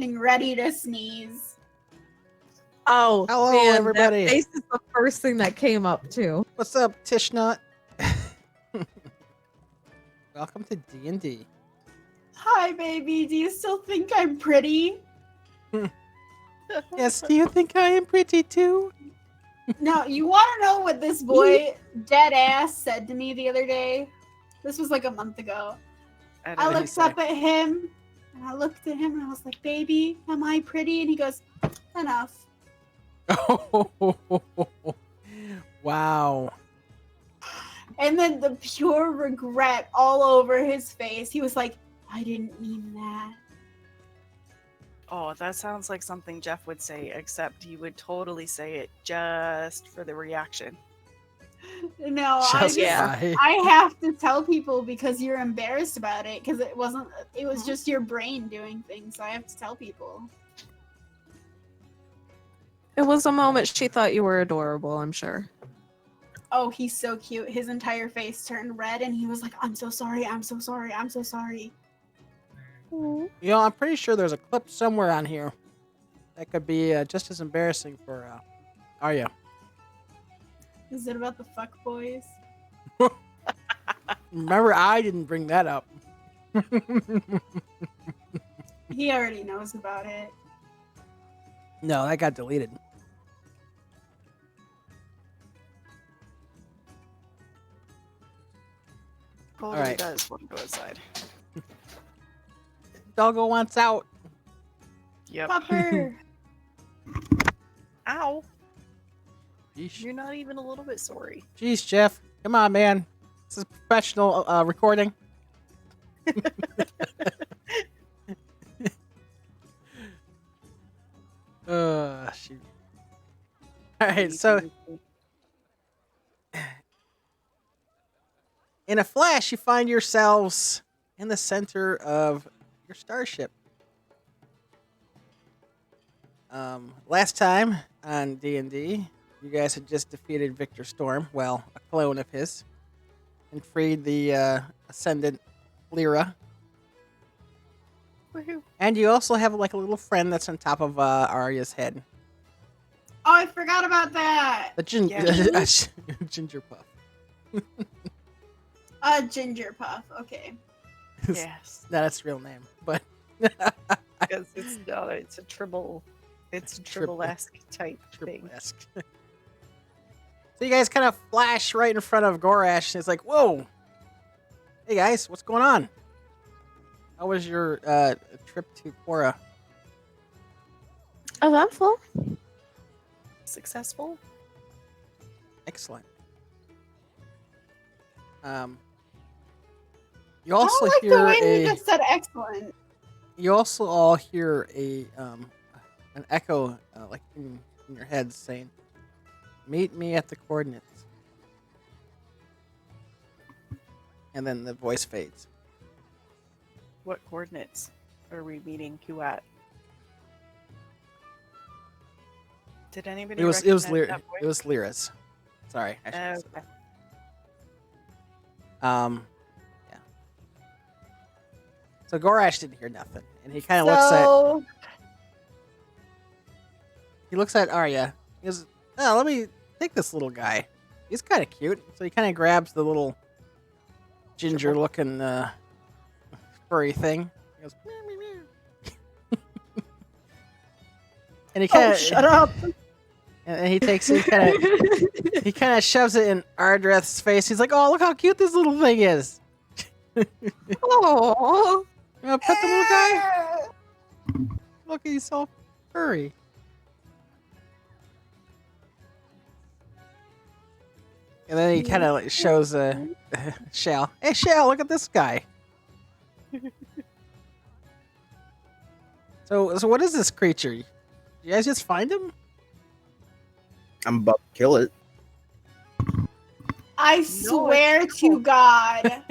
getting ready to sneeze. Oh, hello, man, everybody. That face is the first thing that came up too. What's up, Tishnut? Welcome to D&D. Hi, baby. Do you still think I'm pretty? Yes, do you think I am pretty too? No, you want to know what this boy, dead ass, said to me the other day? This was like a month ago. I What did he looked say? up at him, and I looked at him, and I was like, baby, am I pretty? And he goes, enough. Wow. And then the pure regret all over his face. He was like, I didn't mean that. Oh, that sounds like something Jeff would say, except he would totally say it just for the reaction. No, Just yeah. why? I have to tell people because you're embarrassed about it because it was just your brain doing things. So I have to tell people. It was a moment she thought you were adorable, I'm sure. Oh, he's so cute. His entire face turned red and he was like, I'm so sorry. I'm so sorry. I'm so sorry. You know, I'm pretty sure there's a clip somewhere on here that could be just as embarrassing for Arya. Is it about the fuck boys? Remember, I didn't bring that up. He already knows about it. No, that got deleted. Totally Alright. does want to go outside. Doggo wants out. Yep. Pupper! Ow. Yeesh. You're not even a little bit sorry. Jeez, Jeff. Come on, man. This is professional recording. Shoot. Alright, so in a flash, you find yourselves in the center of your starship. Last time on D&D, you guys had just defeated Victor Storm, well, a clone of his, and freed the Ascendant Lyra. Woohoo. And you also have like a little friend that's on top of Arya's head. Oh, I forgot about that! The Yeah. ginger puff. Ginger Puff. Okay. Yes. No, that's his real name, but Because it's not, it's a tribble. It's a tribble-esque type thing. triple-esque. So you guys kind of flash right in front of Gorash, and it's like, whoa! Hey guys, what's going on? How was your trip to Quora? Eventful. Successful? Excellent. You also I don't like hear the way you a. just said excellent. You also all hear a an echo like in your heads saying, "Meet me at the coordinates," and then the voice fades. What coordinates are we meeting who at? Did anybody It was recognize that it was Lyra's. Sorry, I should have said Okay. that. Yeah. So Gorash didn't hear nothing, and he kind of looks at Arya. He goes, "Oh, let me take this little guy. He's kind of cute." So he kind of grabs the little ginger-looking furry thing. He goes, "Meow, meow, meow." And he kind of shut up! and he takes he kind of shoves it in Ardreth's face. He's like, "Oh, look how cute this little thing is." Oh. You want to pet the little guy? Look, he's so furry. And then he kind of like shows Shal. Hey, Shal, look at this guy. So what is this creature? You guys just find him? I'm about to kill it. I swear to God,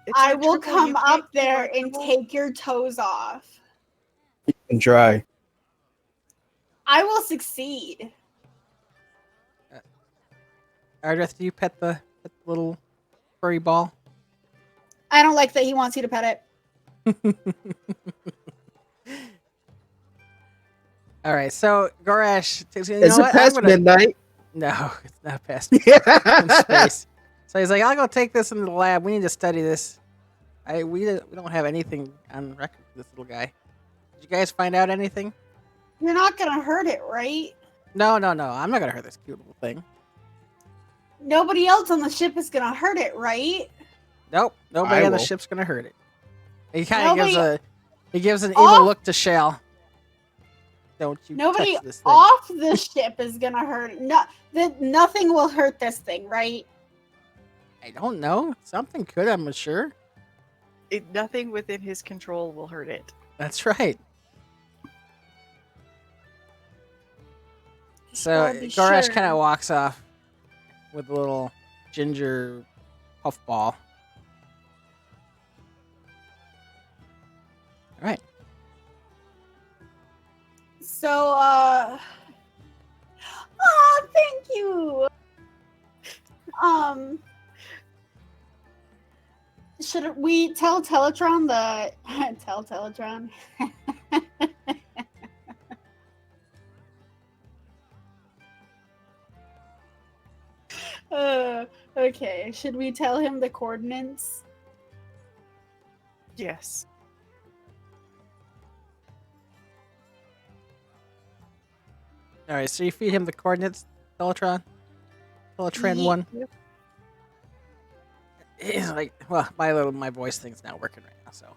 It's I a will tribble, you come can't up kill there a and tribble. take your toes off. You can try. I will succeed. Ardreth, do you pet the little furry ball? I don't like that he wants you to pet it. All right, so Gorash, you know Is it what? past midnight? No, it's not past midnight. In Yeah. space. So he's like, I'll go take this into the lab. We need to study this. We don't have anything on record for this little guy. Did you guys find out anything? You're not gonna hurt it, right? No. I'm not gonna hurt this cute little thing. Nobody else on the ship is gonna hurt it, right? Nope. Nobody I on the will. ship's gonna hurt it. He kind of gives an Off- evil look to Shal. Don't you Nobody touch this thing. off the ship is gonna hurt it. Nothing will hurt this thing, right? I don't know. Something could, I'm sure. Nothing within his control will hurt it. That's right. So Gotta be Gorash sure. kind of walks off with a little ginger puffball. All right. So, thank you. Should we tell Teletron tell Teletron? Okay. Should we tell him the coordinates? Yes. All right. So you feed him the coordinates, Teletron. Teletran Ye- 1. He's like, well, my voice thing's not working right now, so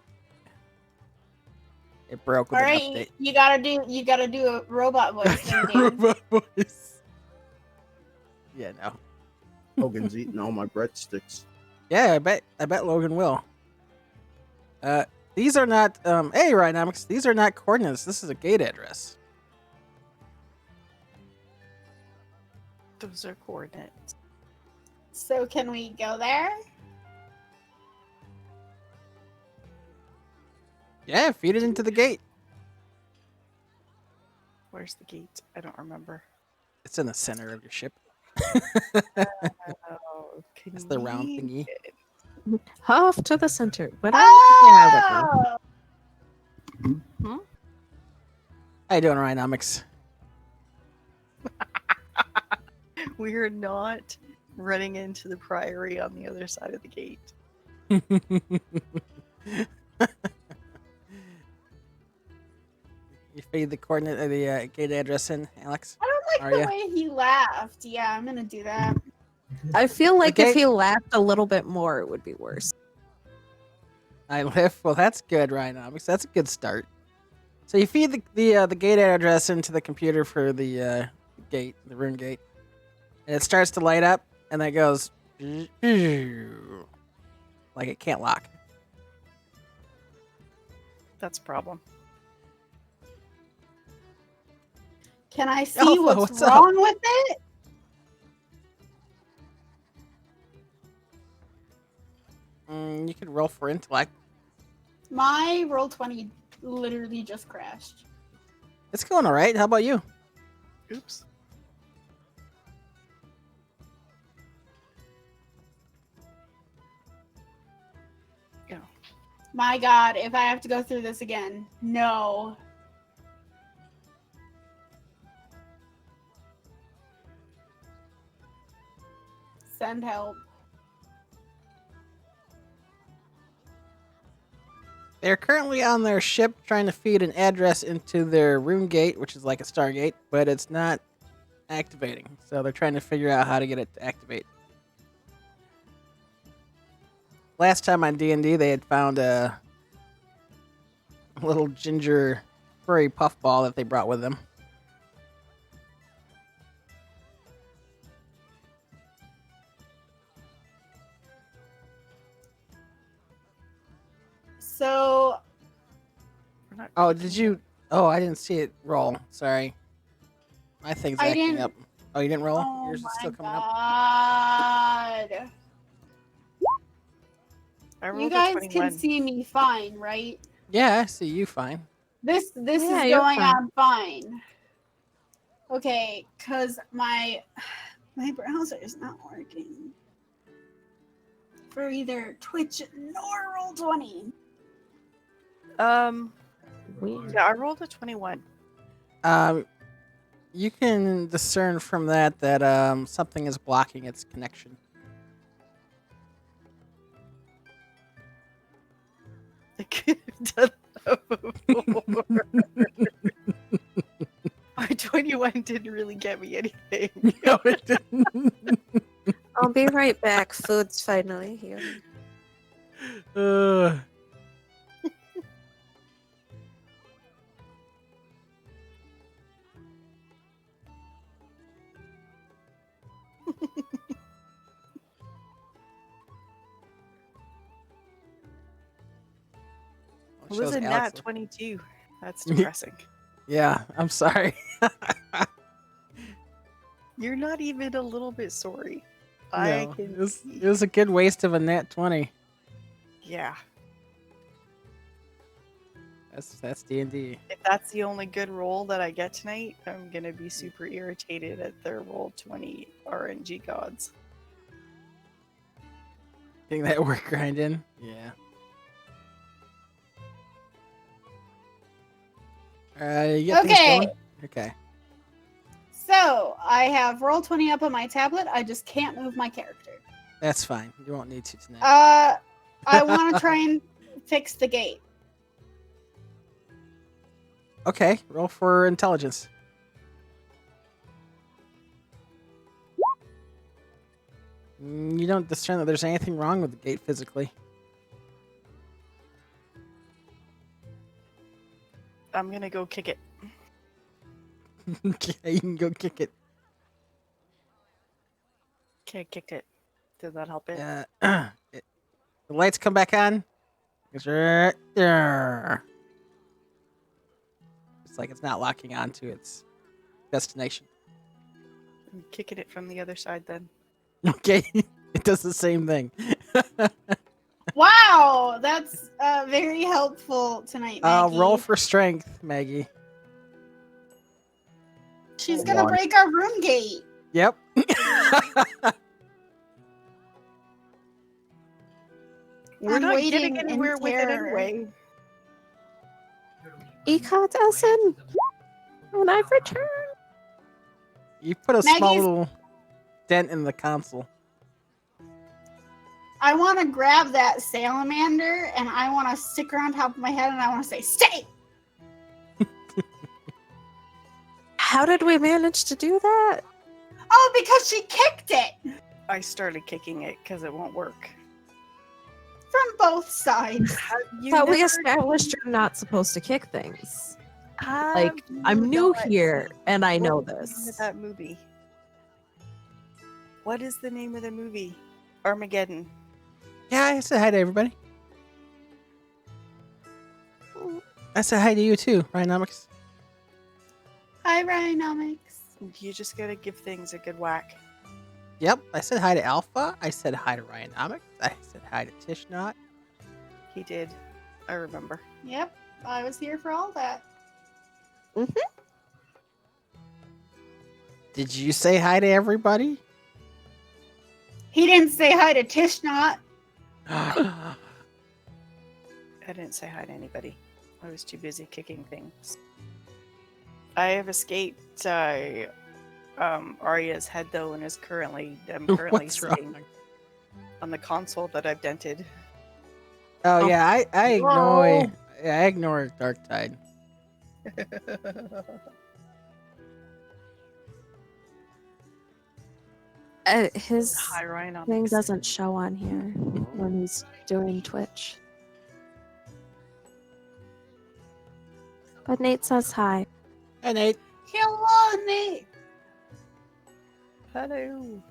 it broke with All an right, update. you gotta do a robot voice. Then, Dan. Robot voice. Yeah, no. Hogan's eating all my breadsticks. Yeah, I bet Logan will. These are not hey Rhinomics, these are not coordinates. This is a gate address. Those are coordinates. So can we go there? Yeah, feed it into the gate. Where's the gate? I don't remember. It's in the center of your ship. Oh, It's the round thingy. Off to the center. But Oh! How you doing, Rhinomics? We're not running into the priory on the other side of the gate. You feed the coordinate of the gate address in, Alex? I don't like Arya? the way he laughed. Yeah, I'm gonna do that. I feel like Okay. if he laughed a little bit more, it would be worse. I live. Well, that's good, Rhinomics. That's a good start. So you feed the gate address into the computer for the gate, the rune gate, and it starts to light up, and then it goes like it can't lock. That's a problem. Can I see Alpha, what's what's up? wrong with it? You can roll for intellect. My roll 20 literally just crashed. It's going all right. How about you? Oops. My God, if I have to go through this again, no. Send help. They're currently on their ship trying to feed an address into their rune gate, which is like a Stargate, but it's not activating. So they're trying to figure out how to get it to activate. Last time on D&D, they had found a little ginger furry puffball that they brought with them. So, We're not Oh, did you? Oh, I didn't see it roll. Sorry. My thing's I acting didn't- up. Oh, you didn't roll? oh Yours is my still coming up. God. I rolled You a guys 21. can see me fine, right? Yeah, I see you fine. This Yeah, is you're going fine. on fine. Okay, cause my browser is not working for either Twitch nor Roll20. Weird. Yeah, I rolled a 21. You can discern from that something is blocking its connection. I could have done that before. My 21 didn't really get me anything. No, it didn't. I'll be right back. Food's finally here. It was a Alex- nat 22. That's depressing. Yeah, I'm sorry. You're not even a little bit sorry. No, I can. it was a good waste of a nat 20. Yeah. That's D&D. If that's the only good roll that I get tonight, I'm gonna be super irritated at their roll 20 RNG gods. Getting that work grind in. Yeah. You get things Okay. going? Okay. So I have roll20 up on my tablet. I just can't move my character. That's fine. You won't need to tonight. I want to try and fix the gate. Okay, roll for intelligence. You don't discern that there's anything wrong with the gate physically. I'm gonna go kick it. Okay, you can go kick it. Okay, kicked it. Did that help it? The lights come back on. It's right there. It's like it's not locking onto its destination. I'm kicking it from the other side then. Okay, it does the same thing. Wow, that's very helpful tonight, Maggie. Roll for strength, Maggie. She's gonna break our room gate. Yep. We're I'm not waiting getting in anywhere with it terror. anyway. Ecot Elson, when I've returned. You put a small Maggie's- little dent in the console. I want to grab that salamander and I want to stick her on top of my head and I want to say, "Stay!" How did we manage to do that? Oh, because she kicked it I started kicking it because it won't work. from both sides. Thought we established you're not supposed to kick things. Like, I'm new here and I know What is the name this. of that movie? What is the name of the movie? Armageddon. Yeah, I said hi to everybody. I said hi to you too, Ryanomics. Hi, Ryanomics. You just gotta give things a good whack. Yep, I said hi to Alpha. I said hi to Ryanomics. I said hi to Tishnot. He did. I remember. Yep, I was here for all that. Did you say hi to everybody? He didn't say hi to Tishnot. I didn't say hi to anybody. I was too busy kicking things. I have escaped Arya's head though, and I'm currently What's sitting wrong? on the console that I've dented. Oh Oh. yeah, I ignore. Whoa. Yeah, I ignore Dark Tide. His Hi, Ryan. thing doesn't show on here when he's doing Twitch. But Nate says hi. Hey Nate. Hello, Nate. Hello.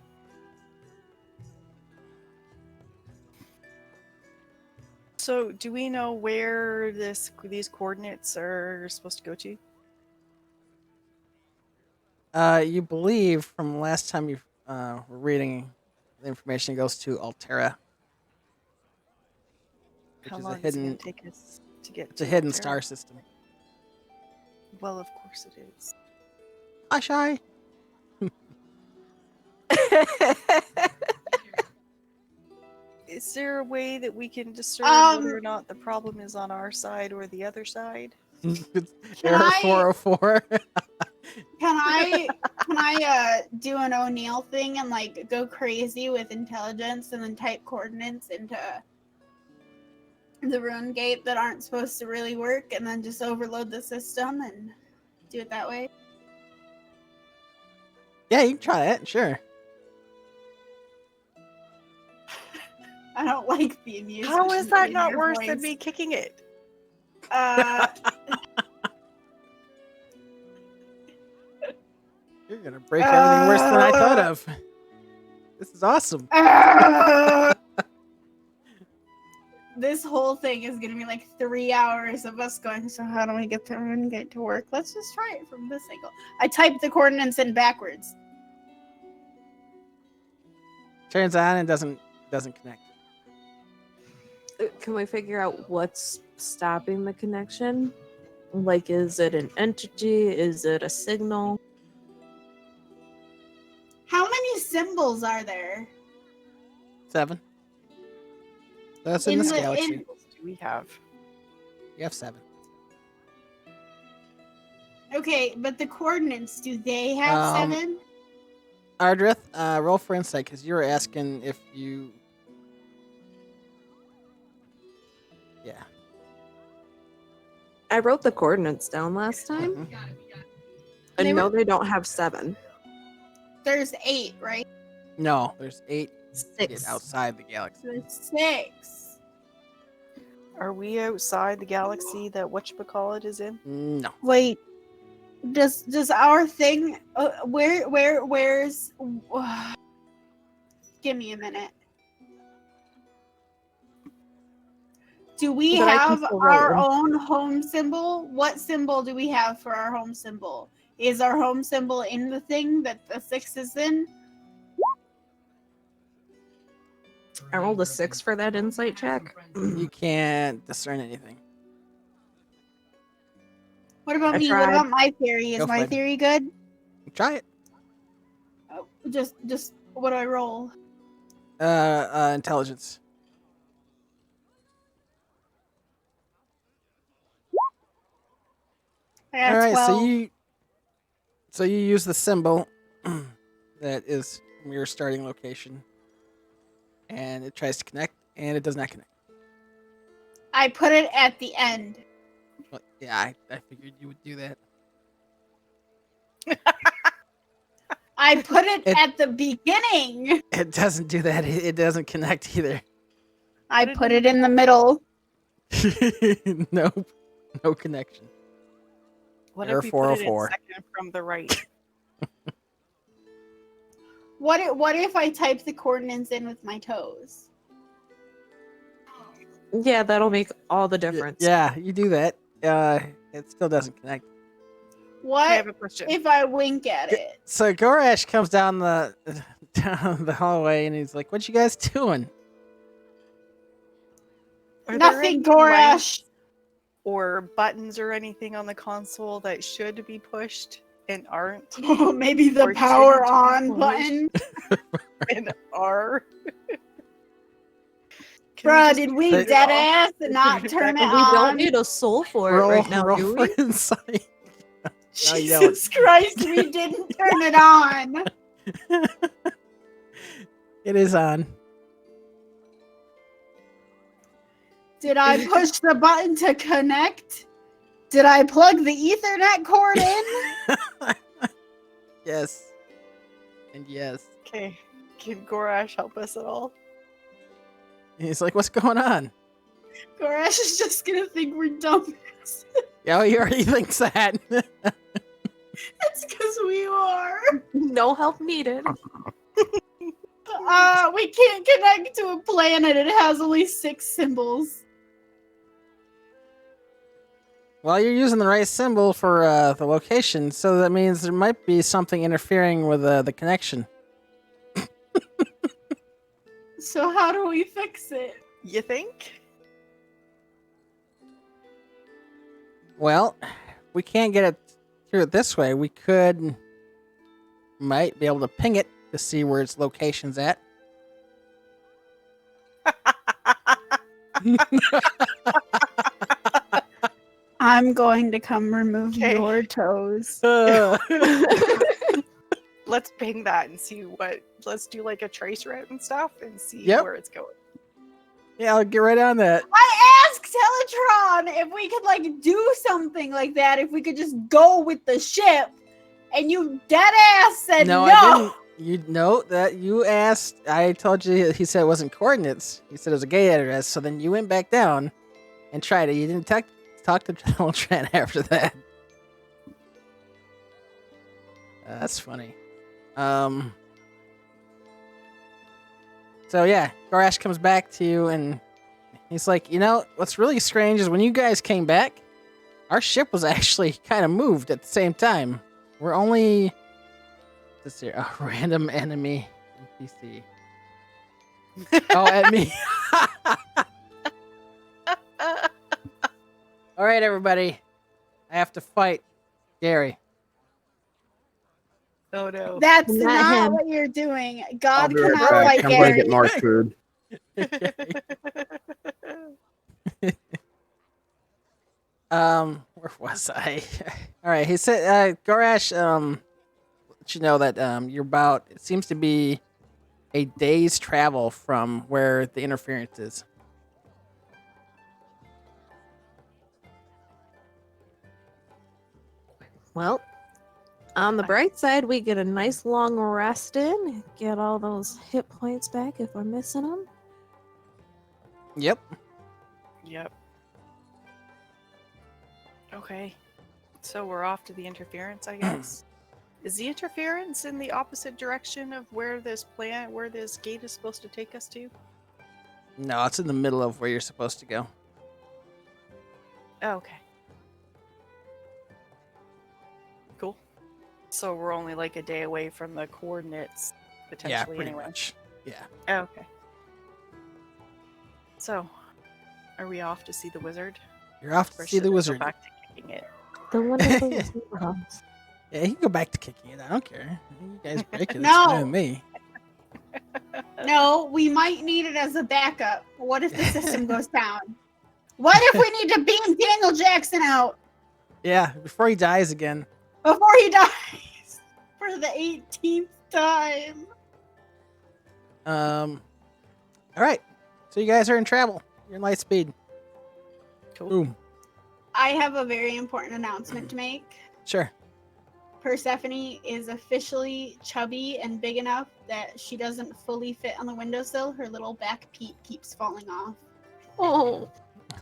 So, do we know where these coordinates are supposed to go to? You believe from last time you were reading the information it goes to Altera. Which How is long a is it hidden gonna take us to get it's a to hidden Altera? star system. Well, of course it is. Hi Shy. Is there a way that we can discern Um, whether or not the problem is on our side or the other side? Error I- 404. Can I do an O'Neill thing and like go crazy with intelligence and then type coordinates into the rune gate that aren't supposed to really work and then just overload the system and do it that way? Yeah, you can try that. Sure. I don't like the amusement. How is that in not your worse voice. than me kicking it? You're gonna break everything worse than I thought of. This is awesome. This whole thing is gonna be like 3 hours of us going, so how do we get the rune gate to work? Let's just try it from this angle. I typed the coordinates in backwards. Turns on and doesn't connect. Can we figure out what's stopping the connection? Like, is it an entity? Is it a signal? How many symbols are there? 7. That's in this galaxy. What do we have? You have 7. Okay, but the coordinates, do they have 7? Ardrith, roll for insight because you were asking if you. Yeah. I wrote the coordinates down last time. Mhm. And They no, were- they don't have 7. There's 8, right? No, there's 8 6. outside the galaxy. There's 6. Are we outside the galaxy that whatchamacallit is in? No. Wait, does our thing? Where's? Give me a minute. Do we But I can have still our roll. own home symbol? What symbol do we have for our home symbol? Is our home symbol in the thing that the 6 is in? I rolled a 6 for that insight check. You can't discern anything. What about I me? tried. What about my theory? Is Go for my it. theory good? Try it. Oh, just what do I roll? Intelligence. I got All right, 12. so you use the symbol that is from your starting location, and it tries to connect, and it does not connect. I put it at the end. Well, yeah, I figured you would do that. I put it It- at the beginning. It doesn't do that. It doesn't connect either. I put it in the middle. Nope, no connection. What Error if we put it in 404. second from the right? What if I type the coordinates in with my toes? Yeah, that'll make all the difference. Yeah, you do that. It still doesn't connect. I What have a question. if I wink at it? So Gorash comes down the hallway, and he's like, "What you guys doing?" Are there Nothing, any Gorash. lights or buttons or anything on the console that should be pushed and aren't Maybe the Or power shouldn't on push. button. and are? Can Bruh, just did we turn it dead off? ass and not turn it And we don't on? need a soul for it Roll, right now, roll do for we? insight. No, you don't. Jesus Christ, we didn't turn it on. It is on. Did I push the button to connect? Did I plug the Ethernet cord in? Yes. And yes. Okay. Can Gorash help us at all? And he's like, "What's going on?" Gorash is just gonna think we're dumb. Yeah, he already thinks that. It's because we are. No help needed. We can't connect to a planet. It has only 6 symbols. Well, you're using the right symbol for the location, so that means there might be something interfering with the connection. So how do we fix it? You think? Well, we can't get it through it this way. We might be able to ping it to see where its location's at. I'm going to come remove Okay. your toes. Let's ping that and see what. Let's do like a trace route and stuff and see Yep. where it's going. Yeah, I'll get right on that. I asked Teletron if we could like do something like that, if we could just go with the ship, and you dead ass said no. I didn't. You know that you asked. I told you. He said it wasn't coordinates. He said it was a gate address. So then you went back down and tried it. You didn't talk to Teletron after that. That's funny. So yeah, Gorash comes back to you and he's like, you know, what's really strange is when you guys came back, our ship was actually kind of moved at the same time. We're only this here, a random enemy NPC. Oh, at me. All right, everybody. I have to fight Gary. Oh no. That's Not not him. what you're doing. I'll God be right cannot back. fight I'm going to Gary. get more food. Where was I? All right, he said, Gorash, let you know that you're about. It seems to be a day's travel from where the interference is. Well, on the bright side, we get a nice long rest in, get all those hit points back if we're missing them. Yep. Yep. Okay. So we're off to the interference, I guess. Is the interference in the opposite direction of where this gate is supposed to take us to? No, it's in the middle of where you're supposed to go. Oh, okay. Cool. So we're only like a day away from the coordinates, potentially, Yeah, pretty anyway. much. Yeah. Oh, okay. So, are we off to see the wizard? You're off to Or see should the I go wizard. back to kicking it? The one of those house. Yeah, you can go back to kicking it. I don't care. You guys break it. It's No. fine with me. No, we might need it as a backup. What if the system goes down? What if we need to beam Daniel Jackson out Yeah, before he dies again. before he dies for the 18th time? All right. So you guys are in travel. You're in light speed. Cool. Boom. I have a very important announcement to make. Sure. Persephone is officially chubby and big enough that she doesn't fully fit on the windowsill. Her little back peak keeps falling off. Oh,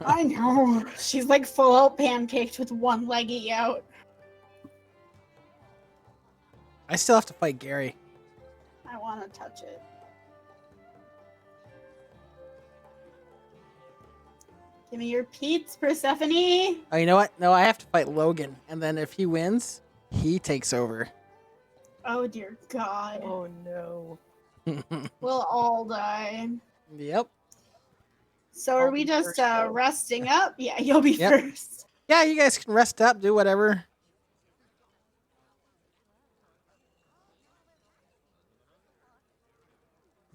I know. She's like full out pancaked with one leggy out. I still have to fight Gary. I want to touch it. Give me your Pete's, Persephone. Oh, you know what? No, I have to fight Logan, and then if he wins, he takes over. Oh dear God. Oh no. We'll all die. Yep. So I'll are we be just first, though. resting up? Yeah, you'll be Yep. first. Yeah, you guys can rest up, do whatever.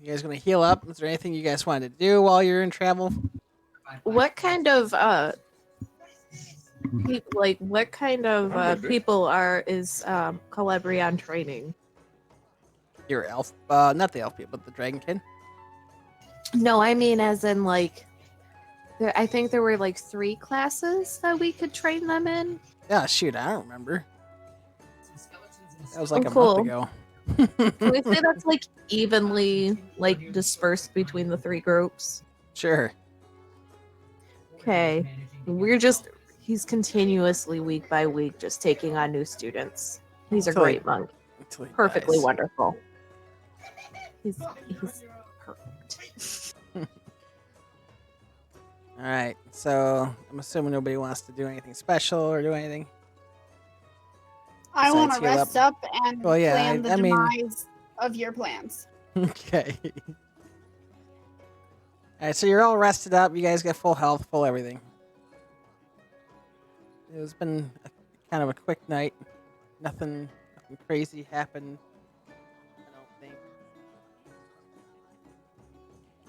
You guys gonna heal up? Is there anything you guys wanted to do while you're in travel? what kind of people is Celebrion training? Your elf, not the elf people, but the Dragonkin. No, I mean as in like, I think there were like 3 classes that we could train them in. Yeah, shoot, I don't remember. That was like a cool. month ago. Can we say that's like evenly like dispersed between the 3 groups? Sure. Okay. He's continuously week by week just taking on new students. He's a Until he- great monk. Until he Perfectly dies. wonderful. He's perfect. All right, so I'm assuming nobody wants to do anything special or do anything. I want to Besides heal rest up and Well, yeah, plan the I mean- demise of your plans. Okay. All right, so you're all rested up. You guys got full health, full everything. It's been kind of a quick night. Nothing crazy happened. I don't think.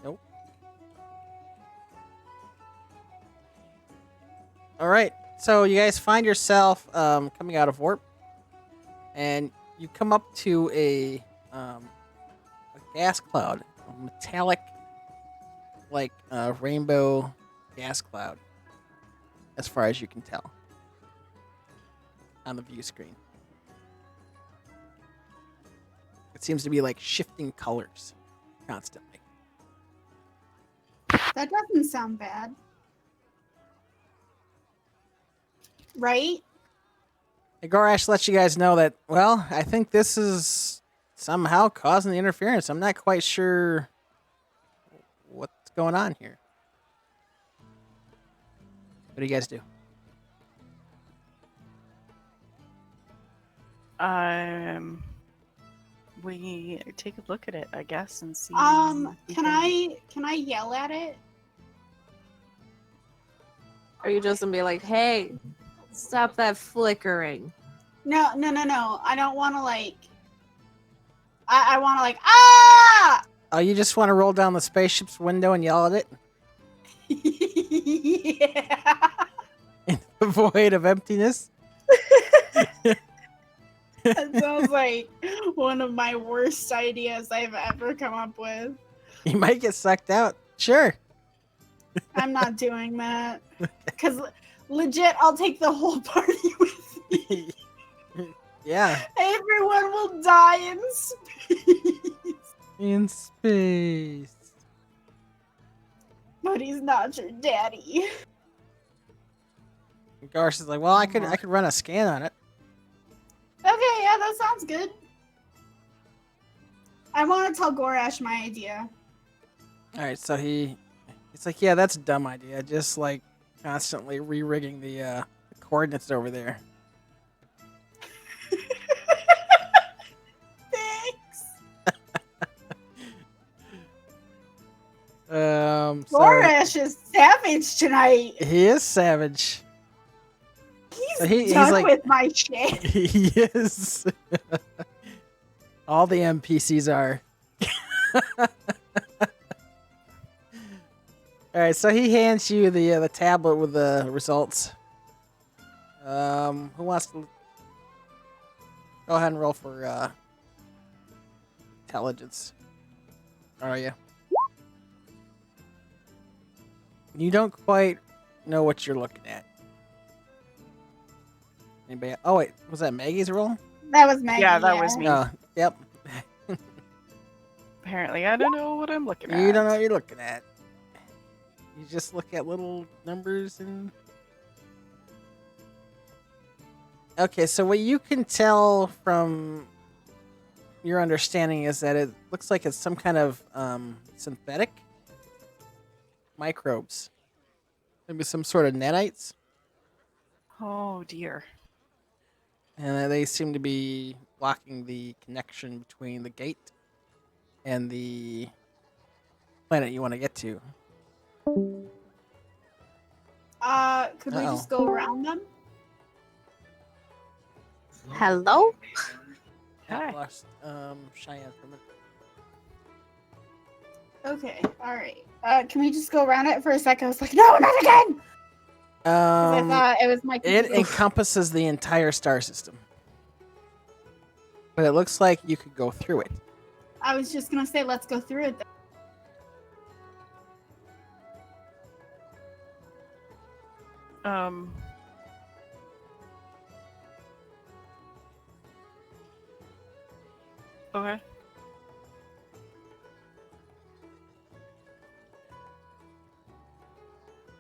Nope. All right, So you guys find yourself coming out of warp, and you come up to a gas cloud, a metallic, like rainbow gas cloud, as far as you can tell on the view screen. It seems to be like shifting colors constantly. That doesn't sound bad. Right? And Gorash lets you guys know that, well, I think this is somehow causing the interference. I'm not quite sure what's going on here. What do you guys do? We take a look at it, I guess, and see. Can I yell at it? Are you just gonna be like, hey, stop that flickering? No. I don't want to like. I want to like ah. Oh, you just want to roll down the spaceship's window and yell at it? Yeah. In the void of emptiness? That sounds like one of my worst ideas I've ever come up with. You might get sucked out. Sure. I'm not doing that. Because legit, I'll take the whole party with me. Yeah. Everyone will die in space. In space. But he's not your daddy. And Garsh is like, well, I could run a scan on it. Okay, yeah, that sounds good. I want to tell Gorash my idea. All right, so he's like, yeah, that's a dumb idea. Just like constantly re-rigging the coordinates over there. Thanks. So Gorash is savage tonight. he is savage. So He's he's done like, with my shit. he is. All the NPCs are. All right, so he hands you the tablet with the results. Who wants to go ahead and roll for intelligence? Arya. You don't quite know what you're looking at. Anybody? Oh wait, was that Maggie's roll? That was Maggie. Yeah, that was me. Oh, yep. Apparently, I don't know what I'm looking at. You don't know what you're looking at. You just look at little numbers and. Okay, so what you can tell from your understanding is that it looks like it's some kind of synthetic microbes. Maybe some sort of nanites. Oh dear. And they seem to be blocking the connection between the gate and the planet you want to get to. Could we just go around them? Hello? I Hi. lost Cheyenne for a minute. Okay, alright. Can we just go around it for a second? I was like, no, not again! 'Cause I thought it was my It computer. encompasses the entire star system. But it looks like you could go through it. I was just gonna say, let's go through it then. Okay.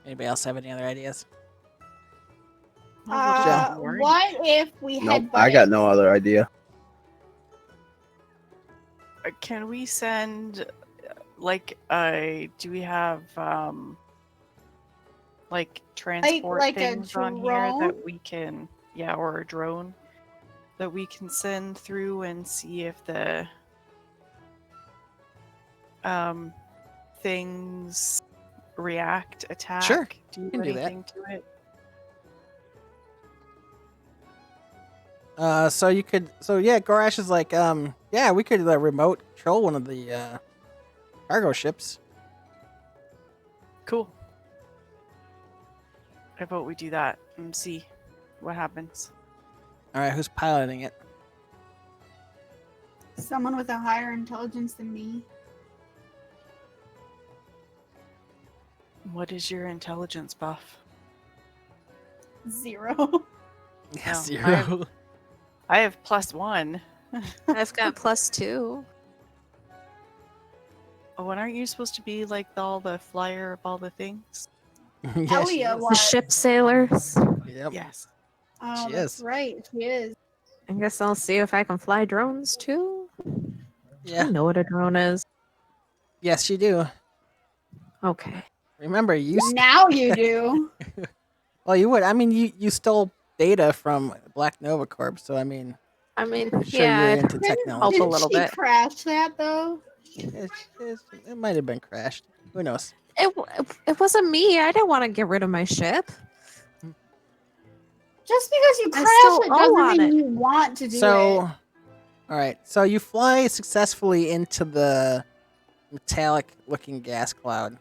Anybody else have any other ideas? What if we Nope, head I got no other idea. Can we send, like, do we have, like, transport like a things on here drone? that we can, yeah, or a drone that we can send through and see if the, things react, attack, Sure, do can do that. anything to it? So you could. So yeah, Gorash is like, yeah, we could remote control one of the cargo ships. Cool. I vote we do that and see what happens. All right, who's piloting it? Someone with a higher intelligence than me. What is your intelligence buff? 0. Yeah, No, 0. I have +1. I've got +2. Oh, and aren't you supposed to be like all the flyer of all the things? Yeah, she Ellia is. The was. ship sailors. Yep. Yes. Oh, She that's is. right. She is. I guess I'll see if I can fly drones too. Yeah. I know what a drone is. Yes, you do. Okay. Remember, you. Now you do. Well, you would. I mean, you stole data from Black Nova Corp, so I mean, I mean, I'm sure yeah, you're I'd into help a technology. little Did she bit. crash that though? It might have been crashed. Who knows? It wasn't me. I didn't want to get rid of my ship. Just because you I crash still it owe doesn't on mean it. you want to do So, it. all right. So you fly successfully into the metallic-looking gas cloud,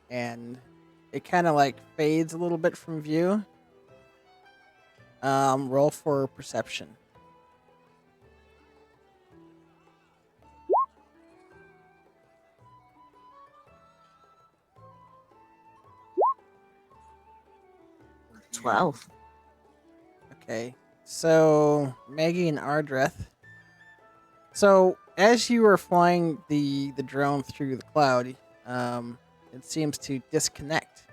and it kind of like fades a little bit from view. Roll for perception. $12. Okay. So Maggie and Ardreth. So as you were flying the drone through the cloud, it seems to disconnect.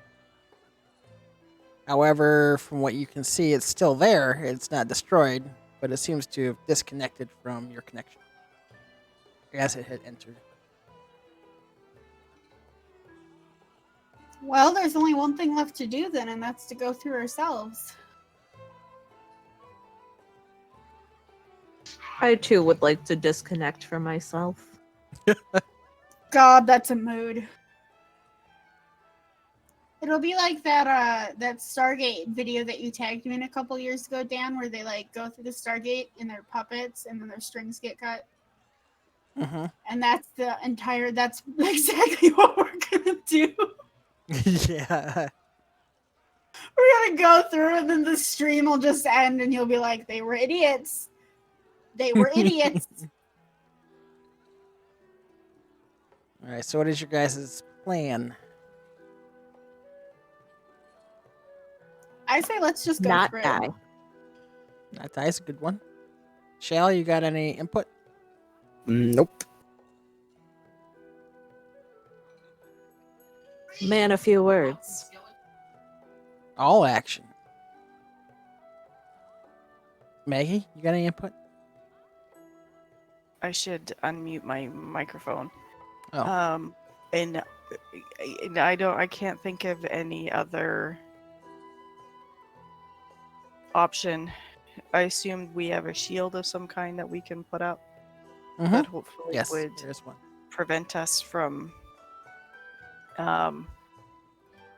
However, from what you can see, it's still there. It's not destroyed, but it seems to have disconnected from your connection as it had entered. Well, there's only one thing left to do then, and that's to go through ourselves. I too would like to disconnect from myself. God, that's a mood. It'll be like that Stargate video that you tagged me in a couple years ago, Dan, where they like go through the Stargate in their puppets and then their strings get cut. Mm-hmm. And that's that's exactly what we're gonna do. Yeah. We're gonna go through and then the stream will just end and you'll be like, they were idiots. They were idiots. All right. So, what is your guys' plan? I say let's just go Not through. die. That's a good one. Shal, you got any input? Nope. Man, a few words. All action. Maggie, you got any input? I should unmute my microphone. Oh. And I can't think of any other option. I assumed we have a shield of some kind that we can put up Mhm. that hopefully Yes, would there's one. prevent us from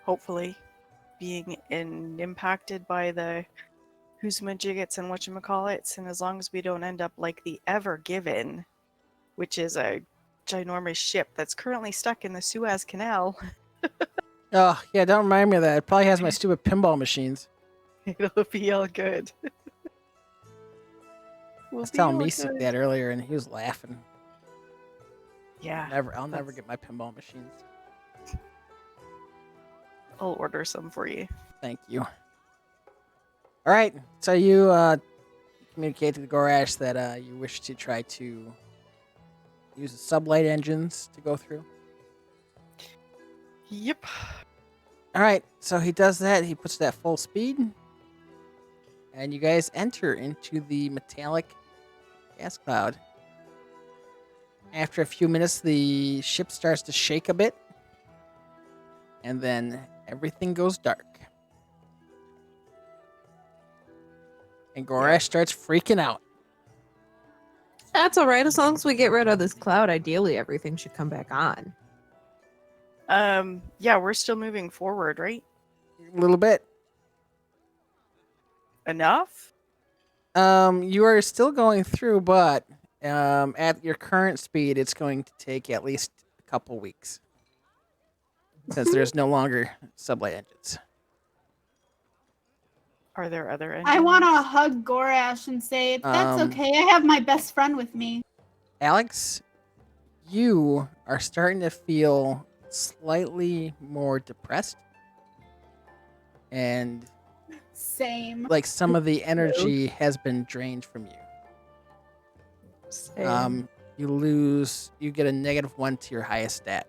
hopefully being impacted by the who's-majiggets and whatchamacallits, and as long as we don't end up like the Ever Given, which is a ginormous ship that's currently stuck in the Suez Canal. Oh, yeah, don't remind me of that. It probably has my stupid pinball machines. It'll be all good. I was telling Meeseek that earlier, and he was laughing. Yeah, I'll never get my pinball machines. I'll order some for you. Thank you. All right, so you communicate to the Gorash that you wish to try to use the sublight engines to go through. Yep. All right, so he does that. He puts that full speed, and you guys enter into the metallic gas cloud. After a few minutes, the ship starts to shake a bit, and then everything goes dark. And Gorash starts freaking out. That's all right. As long as we get rid of this cloud, ideally everything should come back on. Yeah, we're still moving forward, right? A little bit. Enough? You are still going through, but at your current speed, it's going to take at least a couple weeks. Since there's no longer sublight engines. Are there other engines? I want to hug Gorash and say, that's okay. I have my best friend with me. Alex, you are starting to feel slightly more depressed. And Same. like some of the energy has been drained from you. Same. You get a -1 to your highest stat.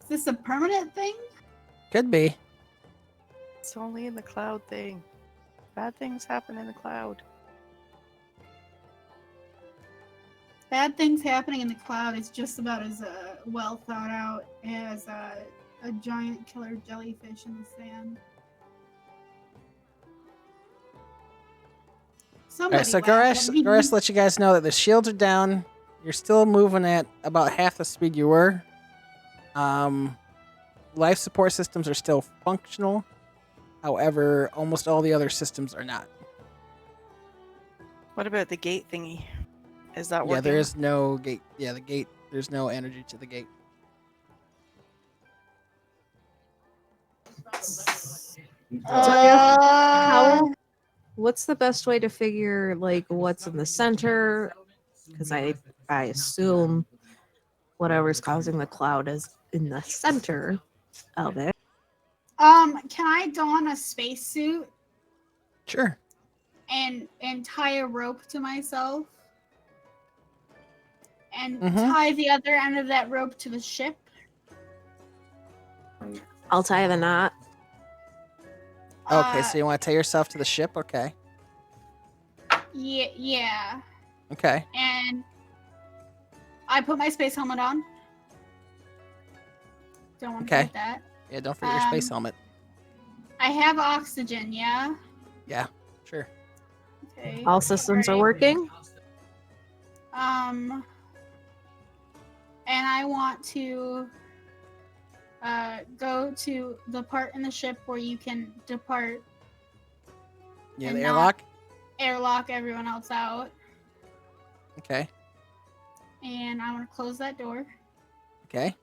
Is this a permanent thing? Could be. It's only in the cloud thing. Bad things happen in the cloud. Bad things happening in the cloud is just about as well thought out as a giant killer jellyfish in the sand. Alright, so Gorash let you guys know that the shields are down. You're still moving at about half the speed you were. Life support systems are still functional. However, almost all the other systems are not. What about the gate thingy? Is that working? Yeah, there is no gate. Yeah, the gate. There's no energy to the gate. What's the best way to figure like what's in the center? Because I assume whatever's causing the cloud is in the center of it. Can I don a spacesuit Sure. and tie a rope to myself? And Mhm. tie the other end of that rope to the ship? I'll tie the knot. Okay, so you want to tie yourself to the ship? Okay. Yeah. Okay. And I put my space helmet on. Don't want to Okay. forget that. Yeah, don't forget your space helmet. I have oxygen, yeah? Yeah, sure. Okay. All systems are Alright. working. And I want to go to the part in the ship where you can depart. Yeah, And the not airlock? airlock everyone else out. Okay. And I want to close that door. Okay.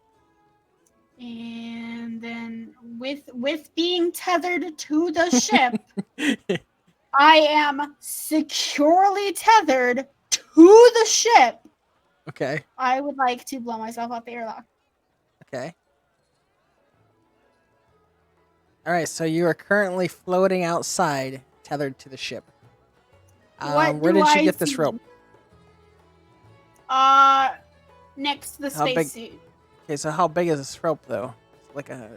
And then with being tethered to the ship, I am securely tethered to the ship. Okay. I would like to blow myself out the airlock. Okay. All right, so you are currently floating outside, tethered to the ship. What Where do did you I get this see? rope? Next to the How big- spacesuit. Okay, so how big is this rope, though? It's like a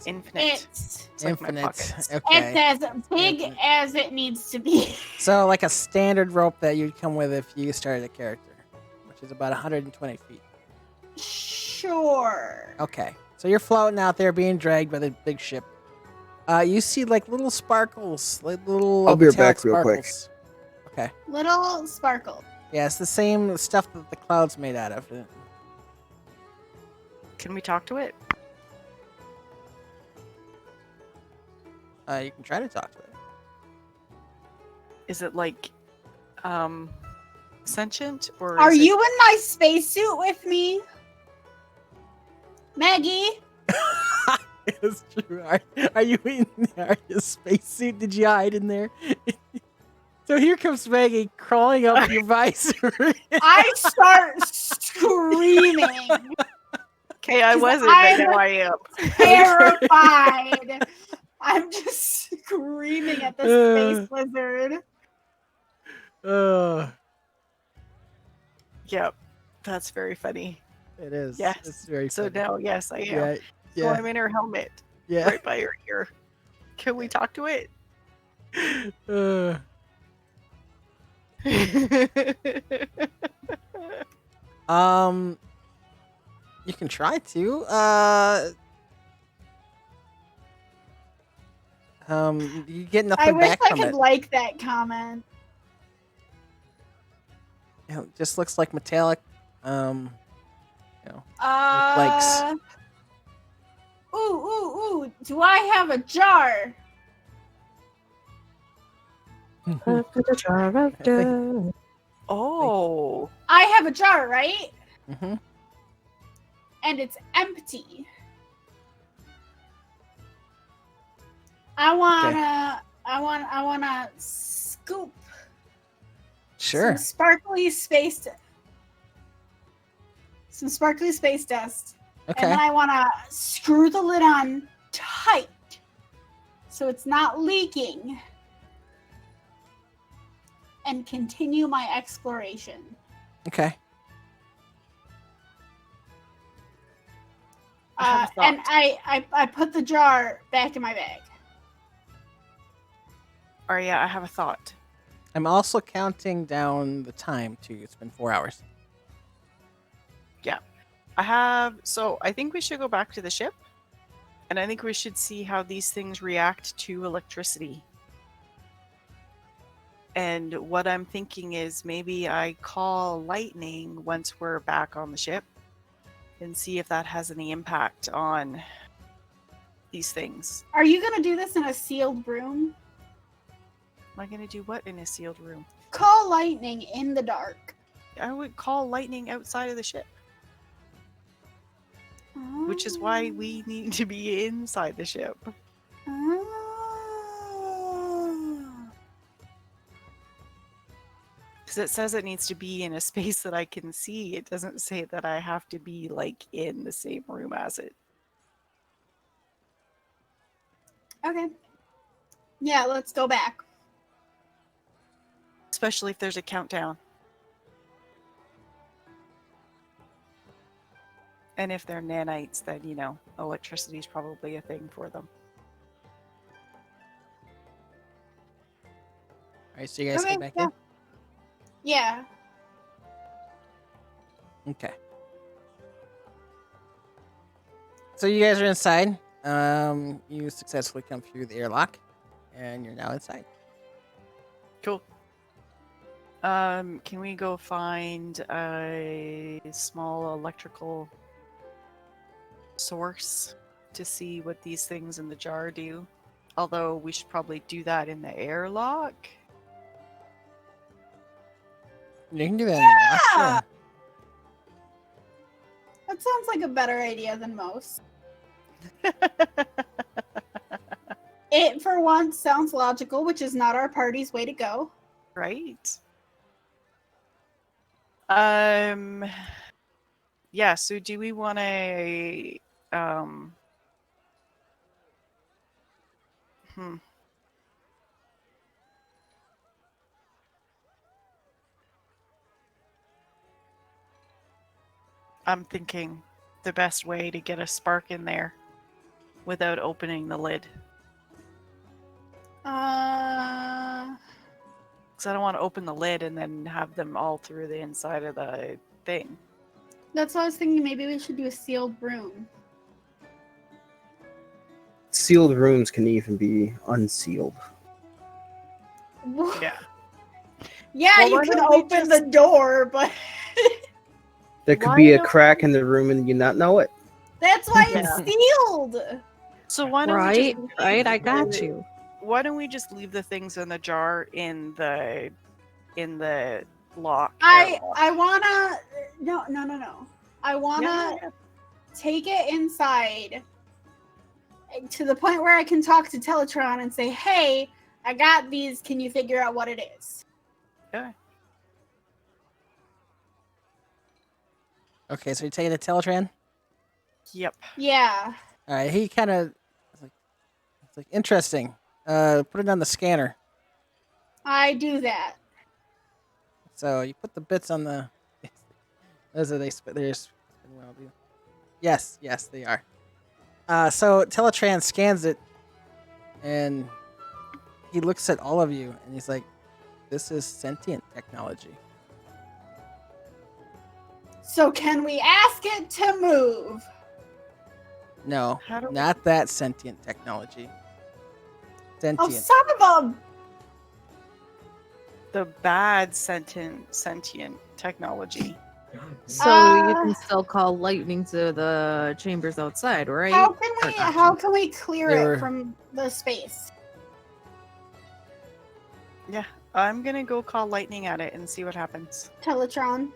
Infinite. It's like my infinite. pockets. Okay. as big as it needs to be. So like a standard rope that you'd come with if you started a character, which is about 120 feet. Sure. Okay. So you're floating out there being dragged by the big ship. You see like little sparkles, like little I'll be right metallic back real quick. sparkles. Okay. Little sparkle. Yeah, it's the same stuff that the cloud's made out of. Can we talk to it? You can try to talk to it. Is it like sentient or Are is you in my spacesuit with me? Maggie? It's true. Are you in Arya's spacesuit? Did you hide in there? So here comes Maggie crawling up your visor. I start screaming. Okay, I 'Cause wasn't, but now I am. Terrified. I'm just screaming at the space lizard. Yep, that's very funny. It is. Yes. It's very So funny. now, yes, I am. Yeah. So Yeah. I'm in her helmet, Yeah. right by her ear. Can we talk to it? You can try to. You get I nothing wish back I from could it. like that comment. It just looks like metallic. Legs. Ooh. Do I have a jar? Oh, I have a jar, right? Mm-hmm. And it's empty. I wanna scoop Sure. some sparkly space dust. And Okay. then I want to screw the lid on tight so it's not leaking and continue my exploration. Okay. I have a thought. And I put the jar back in my bag. Arya, I have a thought. I'm also counting down the time too. It's been 4 hours. I think we should go back to the ship. And I think we should see how these things react to electricity. And what I'm thinking is maybe I call lightning once we're back on the ship and see if that has any impact on these things. Are you going to do this in a sealed room? Am I going to do what in a sealed room? Call lightning in the dark. I would call lightning outside of the ship, which is why we need to be inside the ship. Because it says it needs to be in a space that I can see. It doesn't say that I have to be like in the same room as it. Okay. Yeah, let's go back. Especially if there's a countdown. And if they're nanites, then, you know, electricity is probably a thing for them. All right, so you guys Okay, get back yeah. Yeah. in? Okay. So you guys are inside. You successfully come through the airlock, and you're now inside. Cool. Can we go find a small electrical source to see what these things in the jar do? Although we should probably do that in the airlock. You can do that in the airlock. Yeah! Yeah. That sounds like a better idea than most. It, for once, sounds logical, which is not our party's way to go. Right? Yeah, so do we want to I'm thinking the best way to get a spark in there without opening the lid. Because I don't want to open the lid and then have them all through the inside of the thing. That's what I was thinking. Maybe we should do a sealed room. Sealed rooms can even be unsealed. Yeah. Yeah, Well, you why can don't we open just- the door, but There could Why be a don't crack in the room and you not know it. that's why Yeah. it's sealed. So why don't we Right, just right. I got you. Why don't we just leave the things in the jar in the lock? I airlock? wanna no. I wanna Yeah. take it inside to the point where I can talk to Teletron and say, "Hey, I got these. Can you figure out what it is?" Yeah. Okay, so you're taking the Teletran? Yep. Yeah. All right, he kind of it's like interesting. Put it on the scanner. I do that. So you put the bits on the. Those are they're well, yes, they are. So Teletran scans it, and he looks at all of you, and he's like, "This is sentient technology." So can we ask it to move? No, How do we- not that sentient technology. Oh, Sentient. son of a! The bad sentient technology. So you can still call lightning to the chambers outside, right? How Or can not we clear They were- it from the space? Yeah. I'm gonna go call lightning at it and see what happens. Teletron.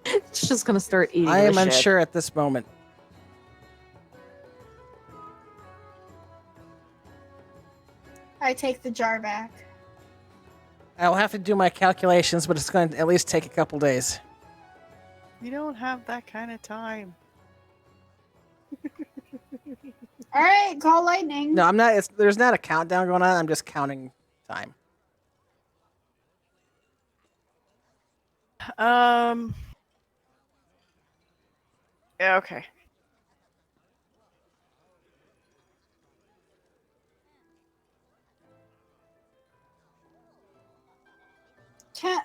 It's just gonna start eating. I am the shit. unsure at this moment. I take the jar back. I'll have to do my calculations, but it's going to at least take a couple days. We don't have that kind of time. All right, call lightning. No, I'm not. There's not a countdown going on. I'm just counting time. Yeah, okay.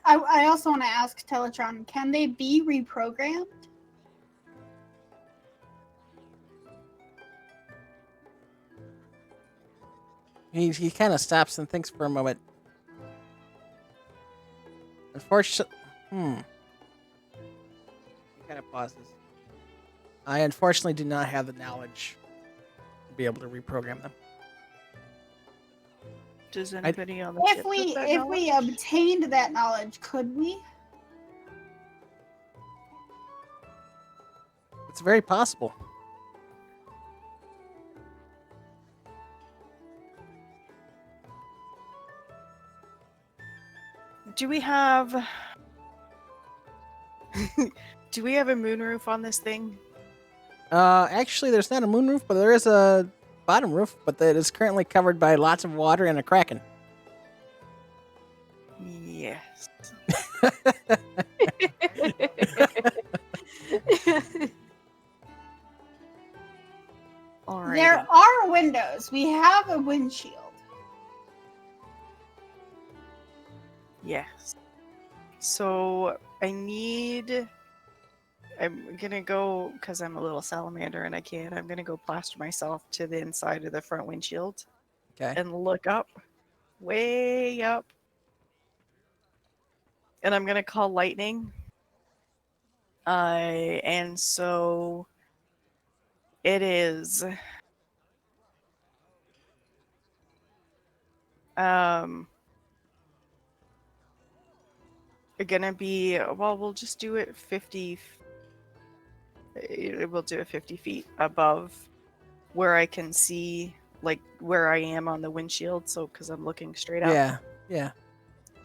I also want to ask Teletron, can they be reprogrammed? He kind of stops and thinks for a moment. Unfortunately, He kind of pauses. I unfortunately do not have the knowledge to be able to reprogram them. Does anybody on the If ship we have that if we knowledge? obtained that knowledge, could we? It's very possible. Do we have do we have a moonroof on this thing? Actually, there's not a moonroof, but there is a bottom roof, but that is currently covered by lots of water and a kraken. Yes. All right. There are windows. We have a windshield. Yes. So I'm gonna go, because I'm a little salamander and I'm gonna go plaster myself to the inside of the front windshield Okay. and look up, way up. And I'm gonna call lightning. And so it is gonna be, well, we'll just do it 50. We'll do it 50 feet above where I can see, like, where I am on the windshield. So, because I'm looking straight up. Yeah.